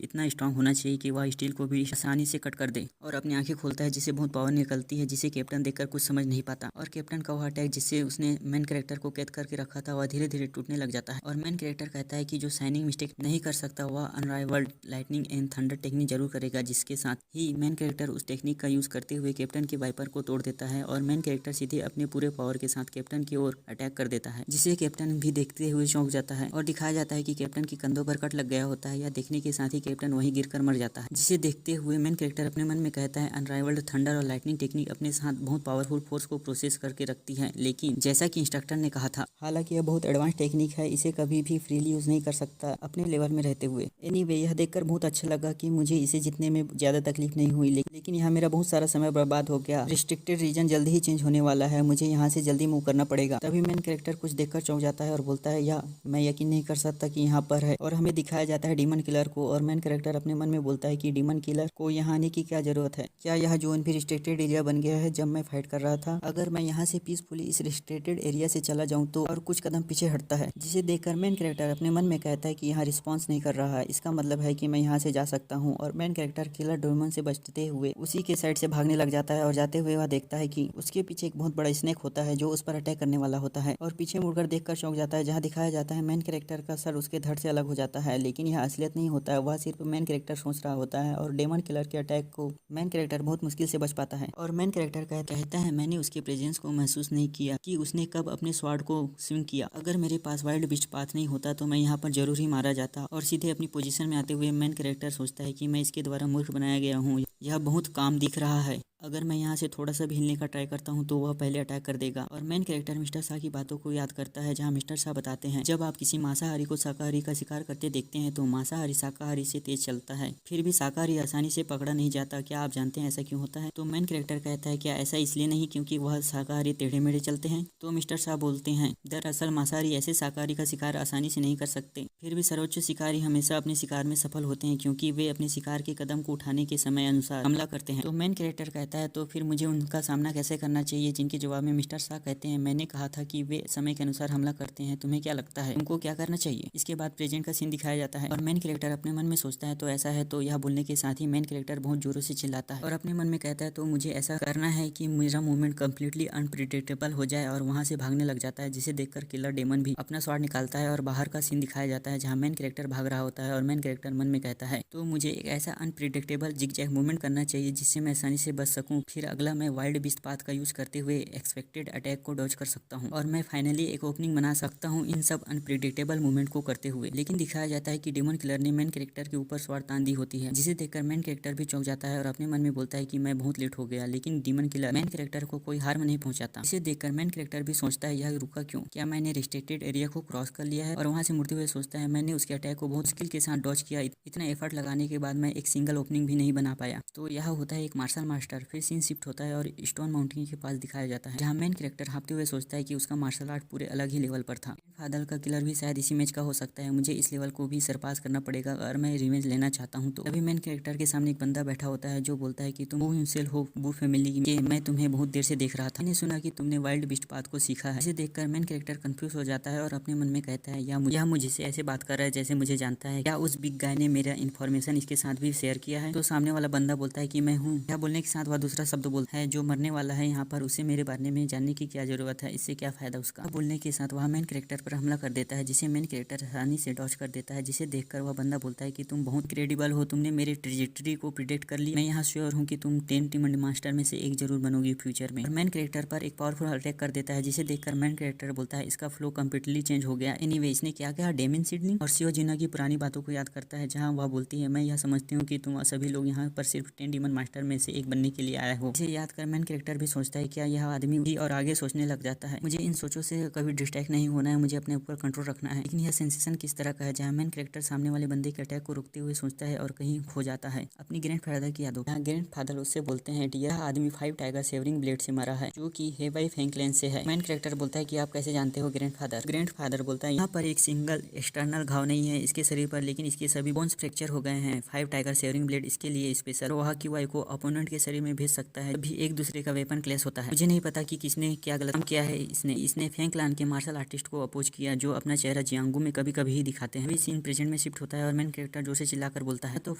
इतना स्ट्रांग होना चाहिए कि वह स्टील को भी आसानी से कट कर दे। और अपनी आंखें खोलता है जिससे बहुत पावर निकलती है, जिसे कैप्टन देखकर कुछ समझ नहीं पाता। और कैप्टन का वह अटैक जिससे उसने मेन कैरेक्टर को कैद करके रखा था, वह धीरे धीरे टूटने लग जाता है। और मेन कैरेक्टर कहता है कि जो शाइनिंग मिस्टेक नहीं कर सकता वह unrivalled lightning and thunder technique जरूर करेगा, जिसके साथ ही मेन कैरेक्टर उस टेक्निक का यूज करते हुए कैप्टन के वाइपर को तोड़ देता है। और मेन कैरेक्टर सीधे अपने पूरे पावर के साथ कैप्टन की ओर अटैक कर देता है, जिसे कैप्टन भी देखते हुए चौंक जाता है। और दिखाया जाता है कि कैप्टन के कंधों पर कट लग गया होता है। यह देखने के साथ ही कैप्टन वहीं गिरकर मर जाता है, जिसे देखते हुए मेन कैरेक्टर अपने मन में कहता है अनराइवल्ड थंडर और लाइटनिंग टेक्निक अपने साथ बहुत पावरफुल फोर्स को प्रोसेस करके रखती है, लेकिन जैसा कि इंस्ट्रक्टर ने कहा था, हालांकि यह बहुत एडवांस टेक्निक है, इसे कभी भी फ्रीली यूज नहीं कर सकता अपने लेवल में रहते हुए। एनीवे, यह देखकर बहुत अच्छा लगा कि मुझे इसे जीतने में ज्यादा तकलीफ नहीं हुई, लेकिन यहाँ मेरा बहुत सारा समय बर्बाद हो गया। रिस्ट्रिक्टेड रीजन जल्दी ही चेंज होने वाला है, मुझे यहाँ से जल्दी मूव करना पड़ेगा। तभी मेन कैरेक्टर कुछ देखकर चौंक जाता है और बोलता है यह मैं यकीन नहीं कर सकता कि यहाँ पर है। और हमें दिखाया जाता है डीमन किलर को। और मेन कैरेक्टर अपने मन में बोलता है कि डीमन किलर को यहाँ आने की क्या जरूरत है, क्या यह जोन भी रिस्ट्रिक्टेड एरिया बन गया है जब मैं फाइट कर रहा था। अगर मैं यहाँ से पीसफुली इस रिस्ट्रिक्टेड एरिया से चला जाऊँ तो। और कुछ कदम पीछे हटता है, जिसे देखकर मेन कैरेक्टर अपने मन में कहता है कि यहाँ रिस्पॉन्स नहीं कर रहा है, इसका मतलब है कि मैं यहाँ से जा सकता हूँ। और मेन कैरेक्टर किलर डोरेमोन से बचते हुए उसी के साइड से भागने लग जाता है। और जाते हुए वह देखता है कि उसके पीछे एक बहुत बड़ा स्नेक होता है जो उस पर अटैक करने वाला होता है। और पीछे मुड़कर देखकर चौंक जाता है, जहाँ दिखाया जाता है मेन कैरेक्टर का सर उसके धड़ से अलग हो जाता है। लेकिन यह असलियत नहीं होता है, वह सिर्फ मेन कैरेक्टर सोच रहा होता है। और डेमन किलर के अटैक को मेन कैरेक्टर बहुत मुश्किल से बच पाता है। और मेन कैरेक्टर कहता है मैंने उसके प्रेजेंस को महसूस नहीं किया कि उसने कब अपने स्वॉर्ड को स्विंग किया। अगर मेरे पास वाइल्ड बीस्ट पाथ नहीं होता तो मैं यहाँ पर जरूर ही मारा जाता। और सीधे अपनी पोजीशन में आते हुए मेन कैरेक्टर सोचता है कि मैं इसके द्वारा मूर्ख बनाया गया हूँ, यह बहुत काम दिख रहा है, अगर मैं यहाँ से थोड़ा सा भी हिलने का ट्राई करता हूँ तो वह पहले अटैक कर देगा। और मेन कैरेक्टर मिस्टर शाह की बातों को याद करता है, जहाँ मिस्टर शाह बताते हैं जब आप किसी मांसाहारी को शाकाहारी का शिकार करते देखते हैं तो मांसाहारी शाकाहारी से तेज चलता है, फिर भी शाकाहारी आसानी से पकड़ा नहीं जाता। क्या आप जानते हैं ऐसा क्यों होता है? तो मेन कैरेक्टर कहता है क्या ऐसा इसलिए नहीं क्योंकि वह शाकाहारी टेढ़े मेढ़े चलते हैं? तो मिस्टर शाह बोलते हैं दरअसल मांसाहारी ऐसे शाकाहारी का शिकार आसानी से नहीं कर सकते, फिर भी सर्वोच्च शिकारी हमेशा अपने शिकार में सफल होते हैं क्योंकि वे अपने शिकार के कदम को उठाने के समय अनुसार हमला करते हैं। तो मेन कैरेक्टर कहता है तो फिर मुझे उनका सामना कैसे करना चाहिए? जिनके जवाब में मिस्टर शाह कहते हैं मैंने कहा था कि वे समय के अनुसार हमला करते हैं, तुम्हें क्या लगता है उनको क्या करना चाहिए? इसके बाद प्रेजेंट का सीन दिखाया जाता है और मेन कैरेक्टर अपने मन में सोचता है तो ऐसा है। तो यह बोलने के साथ ही मेन कैरेक्टर बहुत जोरों से चिल्लाता है और अपने मन में कहता है तो मुझे ऐसा करना है कि मेरा मूवमेंट कम्प्लीटली अनप्रिडिक्टेबल हो जाए और वहां से भागने लग जाता है, जिसे देखकर किलर डेमन भी अपना स्वॉर्ड निकालता है और बाहर का सीन दिखाया जाता है जहाँ मेन कैरेक्टर भाग रहा होता है। और मेन कैरेक्टर मन में कहता है तो मुझे एक ऐसा अनप्रिडिक्टेबल जिगजैग मूवमेंट करना चाहिए जिससे मैं आसानी से बच सकूं, फिर अगला मैं वाइल्ड बीस्ट पाथ का यूज करते हुए एक्सपेक्टेड अटैक को डॉज कर सकता हूं और मैं फाइनली एक ओपनिंग बना सकता हूं इन सब अनप्रिडिक्टेबल मूवमेंट को करते हुए। लेकिन दिखाया जाता है कि डेमन किलर ने मेन कैरेक्टर के ऊपर स्वॉर्ड तान दी होती है, जिसे देखकर मेन कैरेक्टर भी चौंक जाता है और अपने मन में बोलता है कि मैं बहुत लेट हो गया। लेकिन डेमन किलर मेन कैरेक्टर को कोई हार्म नहीं पहुंचाता, इसे देखकर मेन कैरेक्टर भी सोचता है यह रुका क्यों, क्या मैंने रिस्ट्रिक्टेड एरिया को क्रॉस कर लिया है? और वहां से मुड़ते हुए सोचता है मैंने उसके अटैक को बहुत स्किल के साथ डॉज किया, इतना एफर्ट लगाने के बाद मैं एक सिंगल ओपनिंग भी नहीं बना पाया। तो यह होता है एक मार्शल मास्टर। फिर सीन शिफ्ट होता है और स्टोन माउंटेन के पास दिखाया जाता है, जहाँ मेन कैरेक्टर हाँफते हुए सोचता है कि उसका मार्शल आर्ट पूरे अलग ही लेवल पर था। फादर का किलर भी शायद इसी मैच का हो सकता है, मुझे इस लेवल को भी सरपास करना पड़ेगा अगर मैं रिवेंज लेना चाहता हूँ। तो अभी मेन कैरेक्टर के सामने एक बंदा बैठा होता है जो बोलता है कि तुम वो हिमसेल हो वो फैमिली के, मैं तुम्हें बहुत देर से देख रहा था, मैंने सुना कि तुमने वाइल्ड बीस्ट पाथ को सीखा है। इसे देखकर मेन कैरेक्टर कंफ्यूज हो जाता है और अपने मन में कहता है यह मुझे ऐसे बात कर रहा है जैसे मुझे जानता है, क्या उस बिग गाय ने मेरा इन्फॉर्मेशन इसके साथ भी शेयर किया है? तो सामने वाला बंदा बोलता है कि मैं हूँ। यह बोलने के साथ वह दूसरा शब्द बोलता है जो मरने वाला है यहाँ पर, उसे मेरे बारे में जानने की क्या जरूरत है, इससे क्या फायदा उसका? बोलने के साथ वह मेन कैरेक्टर पर हमला कर देता है, जिसे मेन कैरेक्टर आसानी से डॉज कर देता है, जिसे देखकर वह बंदा बोलता है कि तुम बहुत क्रेडिबल हो, तुमने मेरी ट्रेजेक्टरी को प्रिडिक्ट कर ली, मैं यहाँ श्योर हूँ कि तुम 10 टीम मास्टर में से एक जरूर बनोगी फ्यूचर में। और मेन कैरेक्टर पर एक पावरफुल अटैक कर देता है, जिसे देखकर मेन कैरेक्टर बोलता है इसका फ्लो कम्प्लीटली चेंज हो गया। एनीवे, इसने क्या कहा? डेमिन सिडनी और सियो जिना की पुरानी बातों को याद करता है, जहाँ वह बोलती है मैं यह समझती हूँ कि तुम सभी लोग यहाँ पर सिर्फ 10 डीमन मास्टर में से एक बनने के लिए लिए आया हो। इसे याद कर मेन कैरेक्टर भी सोचता है क्या यह आदमी भी, और आगे सोचने लग जाता है मुझे इन सोचों से कभी डिस्ट्रैक्ट नहीं होना है, मुझे अपने ऊपर कंट्रोल रखना है। लेकिन यह सेंसेशन किस तरह का है जहाँ मेन कैरेक्टर सामने वाले बंदे के अटैक को रोकते हुए सोचता है और कहीं खो जाता है अपनी ग्रैंडफादर की यादों। यहाँ ग्रैंडफादर उससे बोलते हैं यह आदमी 5 टाइगर सेवरिंग ब्लेड से मरा है जो कि हेवाई फेंग क्लैन से है। मेन कैरेक्टर बोलता है कि आप कैसे जानते हो ग्रैंडफादर बोलता है यहाँ पर एक सिंगल एक्सटर्नल घाव नहीं है इसके शरीर पर, लेकिन इसके सभी बोन्स फ्रैक्चर हो गए हैं। 5 टाइगर सेवरिंग ब्लेड इसके लिए स्पेशल वहाँ की वाई को अपोनेंट के शरीर में भेज सकता है, भी एक दूसरे का वेपन क्लैश होता है। मुझे नहीं पता कि किसने क्या गलत काम किया है। इसने फेंग क्लान के मार्शल आर्टिस्ट को अपोज किया जो अपना चेहरा जियांगू में कभी कभी ही दिखाते हैं। अभी सीन प्रेजेंट में शिफ्ट होता है और मेन कैरेक्टर जोर से चिल्लाकर बोलता है तो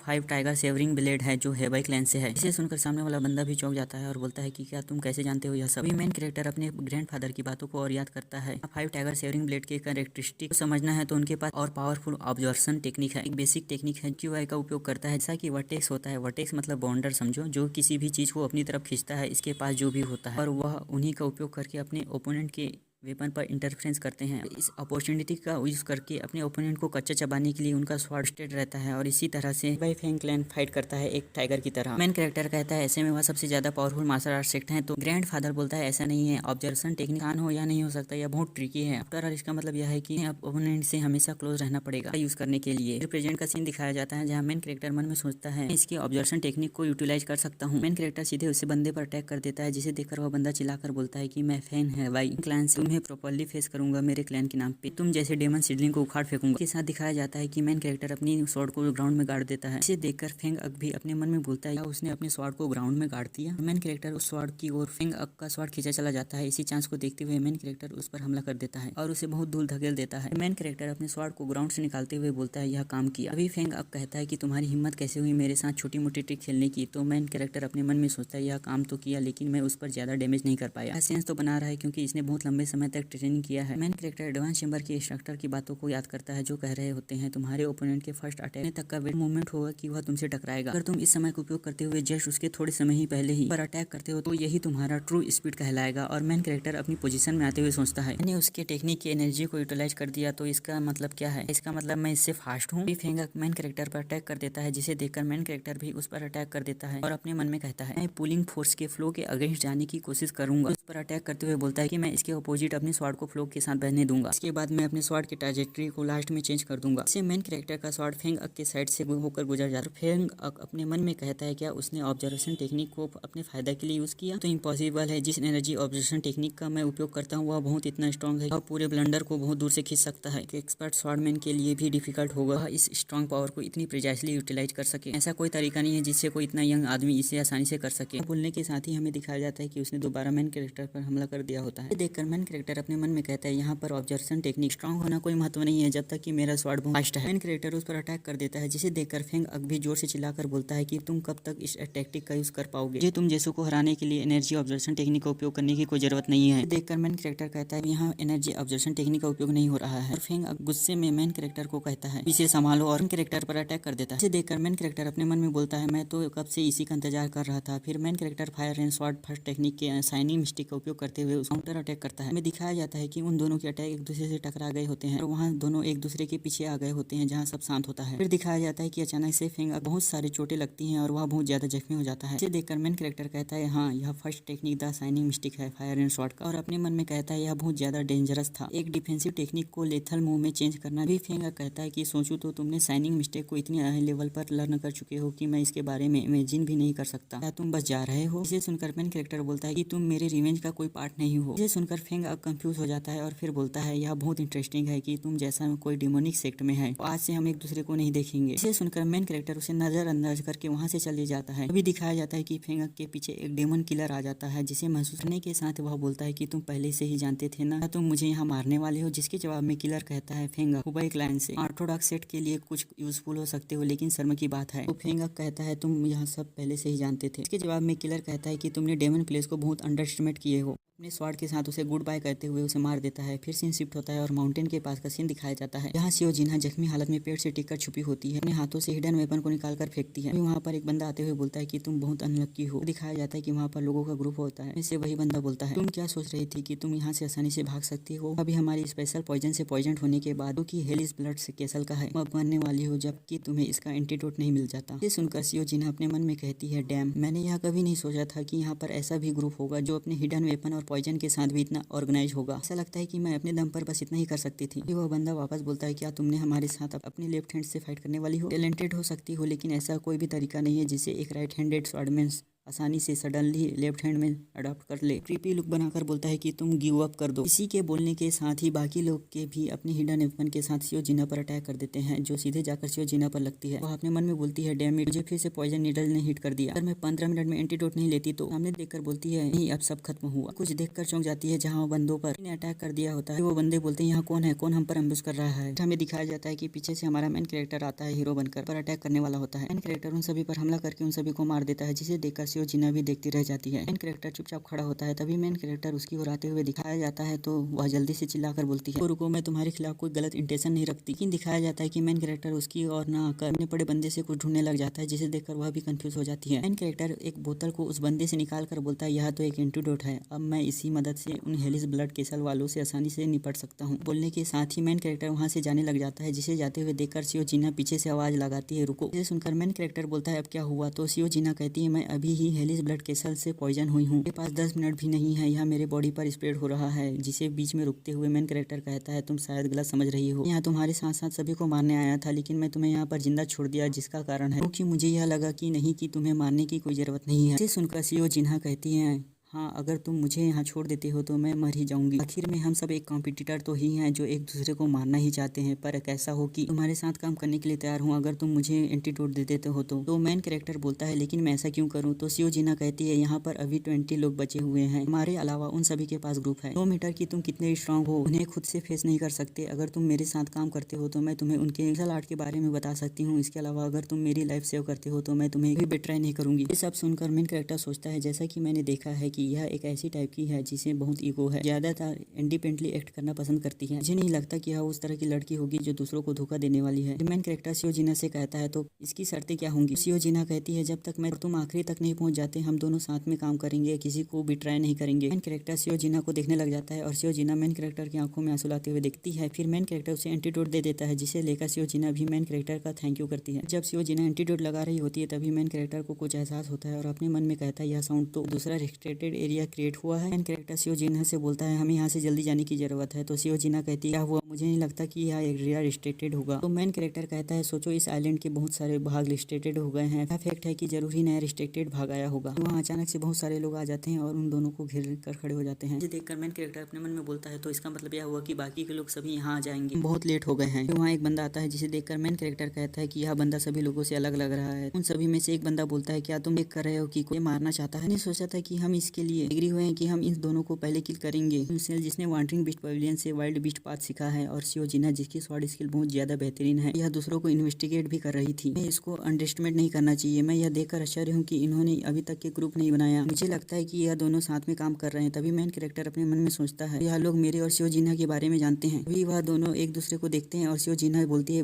5 टाइगर सेवरिंग ब्लेड है जो हेवाई क्लैन से है। इसे सुनकर सामने वाला बंदा भी चौंक जाता है और बोलता है कि क्या तुम कैसे जानते हो यह सब। मेन कैरेक्टर अपने ग्रैंडफादर की बातों को और याद करता है। 5 टाइगर सेवरिंग ब्लेड के कैरेक्टरिस्टिक समझना है तो उनके पास और पावरफुल ऑब्जर्वेशन टेक्निक है। एक बेसिक टेक्निक है क्यूआई का उपयोग करता है जैसा कि वर्टेक्स होता है। वर्टेक्स मतलब बाउंडर समझो, जो किसी भी चीज को अपनी तरफ खींचता है इसके पास जो भी होता है, और वह उन्हीं का उपयोग करके अपने ओपोनेंट के वेपन पर इंटरफेरेंस करते हैं। इस अपॉर्चुनिटी का यूज करके अपने ओपोनेंट को कच्चा चबाने के लिए उनका स्वॉर्ड स्टेट रहता है और इसी तरह से वाई फेंग क्लैन फाइट करता है एक टाइगर की तरह। मेन कैरेक्टर कहता है ऐसे में वह सबसे ज्यादा पावरफुल मार्शल आर्ट सेक्ट है। तो ग्रैंडफादर बोलता है ऐसा नहीं है, ऑब्जर्वेशन टेक्निक आन हो या नहीं हो सकता, यह बहुत ट्रिकी है। आफ्टर ऑल इसका मतलब यह है कि ओपोनेंट से हमेशा क्लोज रहना पड़ेगा यूज करने के लिए। प्रेजेंट का सीन दिखाया जाता है जहाँ मेन कैरेक्टर मन में सोचता है इसकी ऑब्जर्वेशन टेक्निक को यूटिलाइज कर सकता हूँ। मेन कैरेक्टर सीधे उसे बंदे पर अटैक कर देता है जिसे देखकर वह बंदा चिल्लाकर बोलता है कि मैं फैन है वाई क्लैन से, तुम्हें प्रॉपर्ली फेस करूंगा मेरे क्लैन के नाम पे, तुम जैसे डेमन सिडलिंग को उखाड़ फेंकूंगा। के साथ दिखाया जाता है कि मेन कैरेक्टर अपनी स्वॉर्ड को ग्राउंड में गाड़ देता है। इसे देखकर फेंग अक भी अपने मन में बोलता है या उसने अपने स्वॉर्ड को ग्राउंड में गाड़ दिया। मेन कैरेक्टर उस स्वॉर्ड की ओर फेंग अक का स्वॉर्ड खींचा चला जाता है। इसी चांस को देखते हुए मेन कैरेक्टर उस पर हमला कर देता है और उसे बहुत दूर धकेल देता है। मेन कैरेक्टर अपने स्वॉर्ड को ग्राउंड से निकालते हुए बोलता है यह काम किया। अभी फेंग अक कहता है कि तुम्हारी हिम्मत कैसे हुई मेरे साथ छोटी मोटी ट्रिक खेलने की। तो मेन कैरेक्टर अपने मन में सोचता है यह काम तो किया लेकिन मैं उस पर ज्यादा डैमेज नहीं कर पाया। सेंस तो बना रहा है क्योंकि इसने बहुत लंबे समय तक ट्रेनिंग किया है। मेन कैरेक्टर एडवांस चेंबर के इंस्ट्रक्टर की बातों को याद करता है जो कह रहे होते हैं तुम्हारे ओपोनेंट के फर्स्ट अटैक तक का वेट मूवमेंट होगा कि वह तुमसे टकराएगा। अगर तुम इस समय का उपयोग करते हुए जस्ट उसके थोड़े समय ही पहले ही पर अटैक करते हो तो यही तुम्हारा ट्रू स्पीड कहलाएगा। और मेन कैरेक्टर अपनी पोजीशन में आते हुए सोचता है मैंने उसके टेक्निक की एनर्जी को यूटिलाइज कर दिया तो इसका मतलब क्या है, इसका मतलब मैं इससे फास्ट हूँ। फेंग मेन कैरेक्टर पर अटैक कर देता है जिसे देखकर मेन कैरेक्टर भी उस पर अटैक कर देता है और अपने मन में कहता है मैं पुलिंग फोर्स के फ्लो के अगेंस्ट जाने की कोशिश करूंगा। उस पर अटैक करते हुए बोलता है कि मैं इसके अपोजिट अपने स्वॉर्ड को फ्लो के साथ बहने दूंगा। इसके बाद मैं अपने स्वॉर्ड की ट्रैजेक्टरी को लास्ट में चेंज कर दूंगा। इससे मेन कैरेक्टर का स्वॉर्ड फेंग अक के साइड से होकर गुजर जाता है। फेंग अक अपने मन में कहता है क्या उसने ऑब्जर्वेशन टेक्निक को अपने फायदा के लिए यूज किया, तो इम्पॉसिबल है। जिस एनर्जी ऑब्जर्वेशन टेक्निक का मैं उपयोग करता हूँ वह बहुत इतना स्ट्रॉन्ग है और पूरे ब्लंडर को बहुत दूर से खींच सकता है। एक्सपर्ट स्वॉर्डमैन के लिए भी डिफिकल्ट होगा इस स्ट्रॉन्ग पावर को इतनी प्रिसाइसली यूटिलाइज कर सके। ऐसा कोई तरीका नहीं है जिससे कोई इतना यंग आदमी इसे आसानी से कर सके। बोलने के साथ ही हमें दिखाया जाता है कि उसने दोबारा मेन कैरेक्टर पर हमला कर दिया होता है। देखकर मेन कैरेक्टर अपने मन में कहता है यहाँ पर ऑब्जर्वेशन टेक्निक स्ट्रॉन्ग होना कोई महत्व नहीं है जब तक कि मेरा स्वॉर्ड बहुत फास्ट है। मेन कैरेक्टर उस पर अटैक कर देता है जिसे देखकर फेंग अक भी जोर से चिल्लाकर बोलता है कि तुम कब तक इस टैक्टिक का यूज कर पाओगे, ये तुम जैसों को हराने के लिए एनर्जी ऑब्जर्वेशन टेक्निक का उपयोग करने की कोई जरूरत नहीं है। देखकर मेन कैरेक्टर कहता है यहाँ एनर्जी ऑब्जर्वेशन टेक्निक का उपयोग नहीं हो रहा है और फेंग अक गुस्से में मेन कैरेक्टर को कहता है इसे संभालो और कैरेक्टर पर अटैक कर देता है। इसे देखकर मेन कैरेक्टर अपने मन में बोलता है मैं तो कब से इसी का इंतजार कर रहा था। फिर main character fire and sword first technique के शाइनिंग मिस्टिक का उपयोग करते हुए उस काउंटर अटैक करता है। हमें दिखाया जाता है कि उन दोनों के अटैक एक दूसरे से टकरा गए होते हैं और वहाँ दोनों एक दूसरे के पीछे आ गए होते हैं जहाँ सब शांत होता है। फिर दिखाया जाता है कि अचानक से फेंग अक बहुत सारी चोटें लगती हैं और वह बहुत ज्यादा जख्मी हो जाता है। इसे देखकर मेन कैरेक्टर कहता है हाँ यह first technique the shining mistake है फायर एंड स्वॉर्ड का, और अपने मन में कहता है यह बहुत ज्यादा डेंजरस था। एक डिफेंसिव टेक्निक को लेथल मूव में चेंज करना भी। फेंग अक कहता है कि सोचूं तो तुमने शाइनिंग मिस्टेक को इतनी हाई लेवल पर लर्न कर चुके हो कि मैं इसके बारे में इमेजिन भी नहीं कर सकता, क्या तुम बस जा रहे हो। इसे सुनकर मेन कैरेक्टर बोलता है कि तुम मेरे रिवेंज का कोई पार्ट नहीं हो। इसे सुनकर फेंग अक कंफ्यूज हो जाता है और फिर बोलता है यह बहुत इंटरेस्टिंग है कि तुम जैसा कोई डिमोनिक सेक्ट में है, आज से हम एक दूसरे को नहीं देखेंगे। इसे सुनकर मेन कैरेक्टर उसे नजरअंदाज करके वहां से चले जाता है। अभी दिखाया जाता है कि फेंग अक के पीछे एक डेमन किलर आ जाता है जिसे महसूस करने के साथ वह बोलता है कि तुम पहले से ही जानते थे ना, तुम मुझे यहाँ मारने वाले हो। जिसके जवाब में किलर कहता है फेंग अक हुबई क्लाइन से ऑर्थोडॉक्स सेट के लिए कुछ यूजफुल हो सकते हो लेकिन शर्म की बात है। तो फेंग अक कहता है तुम यह सब पहले से ही जानते थे। इसके जवाब में किलर कहता है कि तुमने डेमन प्लेस को बहुत अंडर एस्टिमेट किए हो। अपने स्वॉर्ड के साथ उसे गुड बाय करते हुए उसे मार देता है। फिर सीन शिफ्ट होता है और माउंटेन के पास का सीन दिखाया जाता है, जहाँ शियो जिन्हा जख्मी हालत में पेड़ से टिककर छुपी होती है, अपने हाथों से हिडन वेपन को निकाल कर फेंकती है। वहाँ पर एक बंदा आते हुए बोलता है कि तुम बहुत अनलक्की हो। दिखाया जाता है कि वहाँ पर लोगों का ग्रुप होता है। इससे वही बंदा बोलता है, तुम क्या सोच रही थी कि तुम यहाँ से आसानी से भाग सकती हो? अभी हमारी स्पेशल पॉइजन से पॉइजन होने के बाद, क्योंकि हेलिस ब्लड से केसल का है, तुम अब मरने वाली हो जबकि तुम्हें इसका एंटीडोट नहीं मिल जाता। ये सुनकर शियो जिन्हा अपने मन में कहती है, डैम, मैंने यह कभी नहीं सोचा था कि यहाँ पर ऐसा भी ग्रुप होगा जो अपने हिडन वेपन और पॉइजन के साथ भी इतना ऑर्गेनाइज होगा। ऐसा लगता है कि मैं अपने दम पर बस इतना ही कर सकती थी। वह बंदा वापस बोलता है, क्या तुमने हमारे साथ अपने लेफ्ट हैंड से फाइट करने वाली हो? टैलेंटेड हो सकती हो, लेकिन ऐसा कोई भी तरीका नहीं है जिसे एक राइट हैंडेड स्वॉर्डमैन आसानी से सडनली लेफ्ट हैंड में अडॉप्ट कर ले। क्रीपी लुक बनाकर बोलता है कि तुम गिव अप कर दो। इसी के बोलने के साथ ही बाकी लोग के भी अपने हिडन वेपन के साथ शियो जिन्हा पर अटैक कर देते हैं, जो सीधे जाकर शियो जिन्हा पर लगती है। वह अपने मन में बोलती है, डैम इट, मुझे फिर से पॉइजन नीडल ने हिट कर दिया। अगर मैं 15 मिनट में एंटीडोट नहीं लेती तो। सामने देखकर बोलती है, नहीं अब सब खत्म हुआ। कुछ देखकर चौंक जाती है जहाँ बंदों पर अटैक कर दिया होता है। वो बंदे बोलते हैं, यहाँ कौन है, कौन हम पर एम्बुश कर रहा है। हमें दिखाया जाता है कि पीछे से हमारा मेन कैरेक्टर आता है हीरो बनकर, पर अटैक करने वाला होता है। मेन कैरेक्टर उन सभी पर हमला करके उन सभी को मार देता है, जिसे देखकर शियो जिन्हा भी देखती रह जाती है। मेन कैरेक्टर चुपचाप खड़ा होता है। तभी मेन कैरेक्टर उसकी ओर आते हुए दिखाया जाता है तो वह जल्दी से चिल्लाकर बोलती है, रुको, मैं तुम्हारे खिलाफ कोई गलत इंटेंशन नहीं रखती। लेकिन दिखाया जाता है कि मेन कैरेक्टर उसकी ओर न आकर अपने बड़े बंदे से कुछ ढूंढने लग जाता है, जिसे देखकर वह भी कंफ्यूज हो जाती है। मेन कैरेक्टर एक बोतल को उस बंदे से निकाल कर बोलता है, यह तो एक एंटीडोट है, अब मैं इसी मदद से उन हेलिस ब्लड केसल वालों से आसानी से निपट सकता हूँ। बोलने के साथ ही मेन कैरेक्टर वहाँ से जाने लग जाता है, जिसे जाते हुए देखकर शियो जिन्हा पीछे से आवाज लगाती है, रुको। इसे सुनकर मेन कैरेक्टर बोलता है, अब क्या हुआ? तो शियो जिन्हा कहती है, मैं अभी ही हेलिस ब्लड केसल से पॉइजन हुई हूँ, मेरे पास 10 मिनट भी नहीं है, यह मेरे बॉडी पर स्प्रेड हो रहा है। जिसे बीच में रुकते हुए मेन कैरेक्टर कहता है, तुम शायद गलत समझ रही हो, यहाँ तुम्हारे साथ साथ सभी को मारने आया था, लेकिन मैं तुम्हें यहाँ पर जिंदा छोड़ दिया, जिसका कारण है क्योंकि मुझे यह लगा कि नहीं कि तुम्हें मारने की कोई जरूरत नहीं है। इसे सुनकर शियो जिन्हा कहती है, हाँ, अगर तुम मुझे यहाँ छोड़ देते हो तो मैं मर ही जाऊंगी। आखिर में हम सब एक कॉम्पिटिटर तो ही हैं जो एक दूसरे को मारना ही चाहते हैं, पर कैसा हो कि तुम्हारे साथ काम करने के लिए तैयार हूँ अगर तुम मुझे एंटीडोट दे देते हो तो मेन कैरेक्टर बोलता है, लेकिन मैं ऐसा क्यों करूँ? तो शियो जिन्हा कहती है, यहाँ पर अभी 20 लोग बचे हुए हैं, हमारे अलावा उन सभी के पास ग्रुप है। 2 मीटर की तुम कितने स्ट्रांग हो, उन्हें खुद से फेस नहीं कर सकते। अगर तुम मेरे साथ काम करते हो तो मैं तुम्हें उनके मार्शल आर्ट के बारे में बता सकती हूँ। इसके अलावा अगर तुम मेरी लाइफ सेव करते हो तो मैं तुम्हें भी बेट्राई नहीं करूंगी। ये सब सुनकर मेन कैरेक्टर सोचता है, जैसा कि मैंने देखा है कि यह एक ऐसी टाइप की है जिसे बहुत ईगो है, ज्यादातर इंडिपेंडेंटली एक्ट करना पसंद करती है। मुझे नहीं लगता कि यह उस तरह की लड़की होगी जो दूसरों को धोखा देने वाली है। मेन कैरेक्टर शियो जिन्हा से कहता है, तो इसकी शर्तें क्या होंगी? शियो जिन्हा कहती है, जब तक मैं तुम आखिरी तक नहीं पहुंच जाते हम दोनों साथ में काम करेंगे, किसी को भी ट्राई नहीं करेंगे। मेन कैरेक्टर शियो जिन्हा को देखने लग जाता है और शियो जिन्हा मेन कैरेक्टर की आंखों में आंसू लाते हुए देखती है। फिर मेन कैरेक्टर उसे एंटीडोट दे देता है, जिसे लेकर शियो जिन्हा भी मेन कैरेक्टर का थैंक यू करती है। जब शियो जिन्हा एंटीडोट लगा रही होती है तभी मेन कैरेक्टर को कुछ एहसास होता है और अपने मन में कहता है, यह साउंड तो दूसरा रिस्ट्रिक्टेड एरिया क्रिएट हुआ है। मेन कैरेक्टर शियो जिन्हा से बोलता है, हमें यहाँ से जल्दी जाने की जरूरत है। तो शियो जिन्हा कहती है, क्या हुआ? मुझे नहीं लगता कि यह एरिया रिस्ट्रिक्टेड होगा। तो मेन कैरेक्टर कहता है, सोचो इस आइलैंड के बहुत सारे भाग रिस्ट्रिक्टेड हो गए हैं, फैक्ट है कि जरूरी नया रिस्ट्रिक्टेड भाग आया होगा। वहाँ अचानक से बहुत सारे लोग आ जाते हैं और उन दोनों को घेर कर खड़े हो जाते हैं। ये देखकर मेन कैरेक्टर अपने मन में बोलता है, तो इसका मतलब यह हुआ कि बाकी के लोग सभी यहाँ आ जाएंगे, बहुत लेट हो गए हैं। तो वहाँ एक बंदा आता है, जिसे देखकर मेन कैरेक्टर कहता है कि यह बंदा सभी लोगों से अलग लग रहा है। उन सभी में से एक बंदा बोलता है, क्या तुम देख कर रहे हो कि कोई मारना चाहता है? मैंने सोचा था कि हम इसके लिए एग्री हुए हैं कि हम इन दोनों को पहले किल करेंगे। जिसने वांडरिंग बीस्ट पवेलियन से वाइल्ड बीस्ट पाथ सीखा है, और शियो जिन्हा जिसकी स्वॉर्ड स्किल बहुत ज्यादा बेहतरीन है, यह दूसरों को इन्वेस्टिगेट भी कर रही थी। मैं इसको अंडरएस्टिमेट नहीं करना चाहिए। मैं यह देखकर आश्चर्य हूँ कि इन्होंने अभी तक के ग्रुप नहीं बनाया। मुझे लगता है कि यह दोनों साथ में काम कर रहे हैं। तभी मेन कैरेक्टर अपने मन में सोचता है, यह लोग मेरे और शियो जिन्हा के बारे में जानते हैं। अभी वह दोनों एक दूसरे को देखते हैं और शियो जिन्हा बोलती है,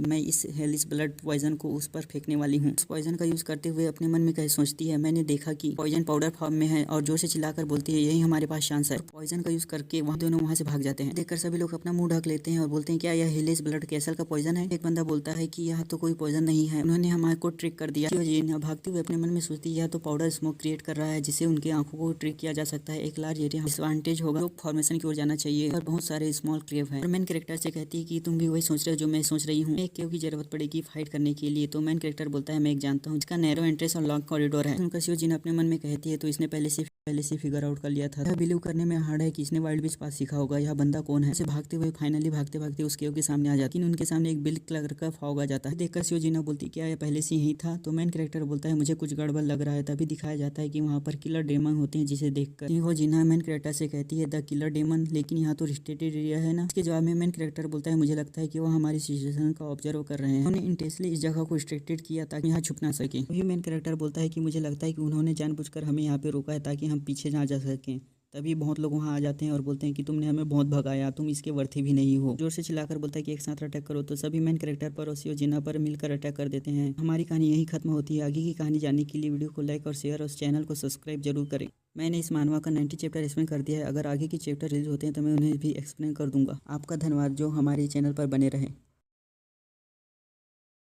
मैं इस हेलिस ब्लड पॉइजन को उस पर फेंकने वाली हूँ। उस पॉइजन का यूज करते हुए अपने मन में कह सोचती है, मैंने देखा कि पॉइजन पाउडर फॉर्म में है, और जोर से चिल्लाकर बोलती है, यही हमारे पास चांस है। पॉइजन का यूज करके वह दोनों वहाँ से भाग जाते हैं। देखकर सभी लोग अपना मुंह ढक लेते हैं और बोलते हैं, क्या यह हेलिस ब्लड केसल का पॉइजन है? एक बंदा बोलता है कि यह तो कोई पॉइजन नहीं है, उन्होंने हमारे को ट्रिक कर दिया। शियो जिन्हा भागते हुए अपने मन में सोचती है, यह तो पाउडर स्मोक क्रिएट कर रहा है, जिससे उनकी आंखों को ट्रिक किया जा सकता है। एक लार्ज एरिया डिसएडवांटेज होगा, लोग फॉर्मेशन की ओर जाना चाहिए और बहुत सारे स्मॉल क्रेव है। और मेन कैरेक्टर से कहती है कि तुम भी वही सोच रहे हो जो मैं सोच रही हूँ, एक केव की जरूरत पड़ेगी फाइट करने के लिए। तो मेन कैरेक्टर बोलता है, मैं एक जानता हूँ, जिसका नैरो एंट्रेंस और लॉन्ग कॉरिडोर है। उनका शियो जिन्हा अपने मन में कहती है, तो इसने पहले से फिगर आउट कर लिया था। यह बिलीव करने में हार्ड है कि इसने वाइल्ड बीस्ट पाथ सीखा होगा। यह बंदा कौन है? इसे भागते हुए फाइनली भागते उस केव के सामने आ जाती है। उनके सामने एक बिल कलर का फॉग आ जाता है। देखकर शियो जिन्हा बोलती, क्या यह पहले से यही था? तो मेन कैरेक्टर बोलता है, मुझे कुछ गड़बड़ लग रहा है। तभी दिखाया जाता है कि वहाँ पर किलर डेमन होते हैं, जिसे देखकर शियो जिन्हा मेन कैरेक्टर से कहती है, द किलर डेमन, लेकिन यहाँ तो रिस्ट्रिक्टेड एरिया है ना। इसके जवाब में मेन कैरेक्टर बोलता है, मुझे लगता है कि वह हमारी सिचुएशन का ऑब्जर्व कर रहे हैं। उन्होंने इंटेंशनली इस जगह को रिस्ट्रिक्टेड किया ताकि यहाँ छुप ना सके। वही मेन कैरेक्टर बोलता है कि मुझे लगता है कि उन्होंने जानबूझकर हमें यहाँ पे रोका है ताकि हम पीछे ना जा सकें। तभी बहुत लोग वहाँ आ जाते हैं और बोलते हैं कि तुमने हमें बहुत भगाया, तुम इसके वर्थी भी नहीं हो। जोर से चिल्लाकर बोलता है कि एक साथ अटैक करो, तो सभी मेन कैरेक्टर पर और शिव जिन्ना पर मिलकर अटैक कर देते हैं। हमारी कहानी यही खत्म होती है। आगे की कहानी जानने के लिए वीडियो को लाइक और शेयर और चैनल को सब्सक्राइब जरूर करें। मैंने इस मानवा का 90 चैप्टर एक्सप्लेन कर दिया है। अगर आगे के चैप्टर रिलीज होते हैं तो मैं उन्हें भी एक्सप्लेन कर दूंगा। आपका धन्यवाद जो हमारे चैनल पर बने रहें।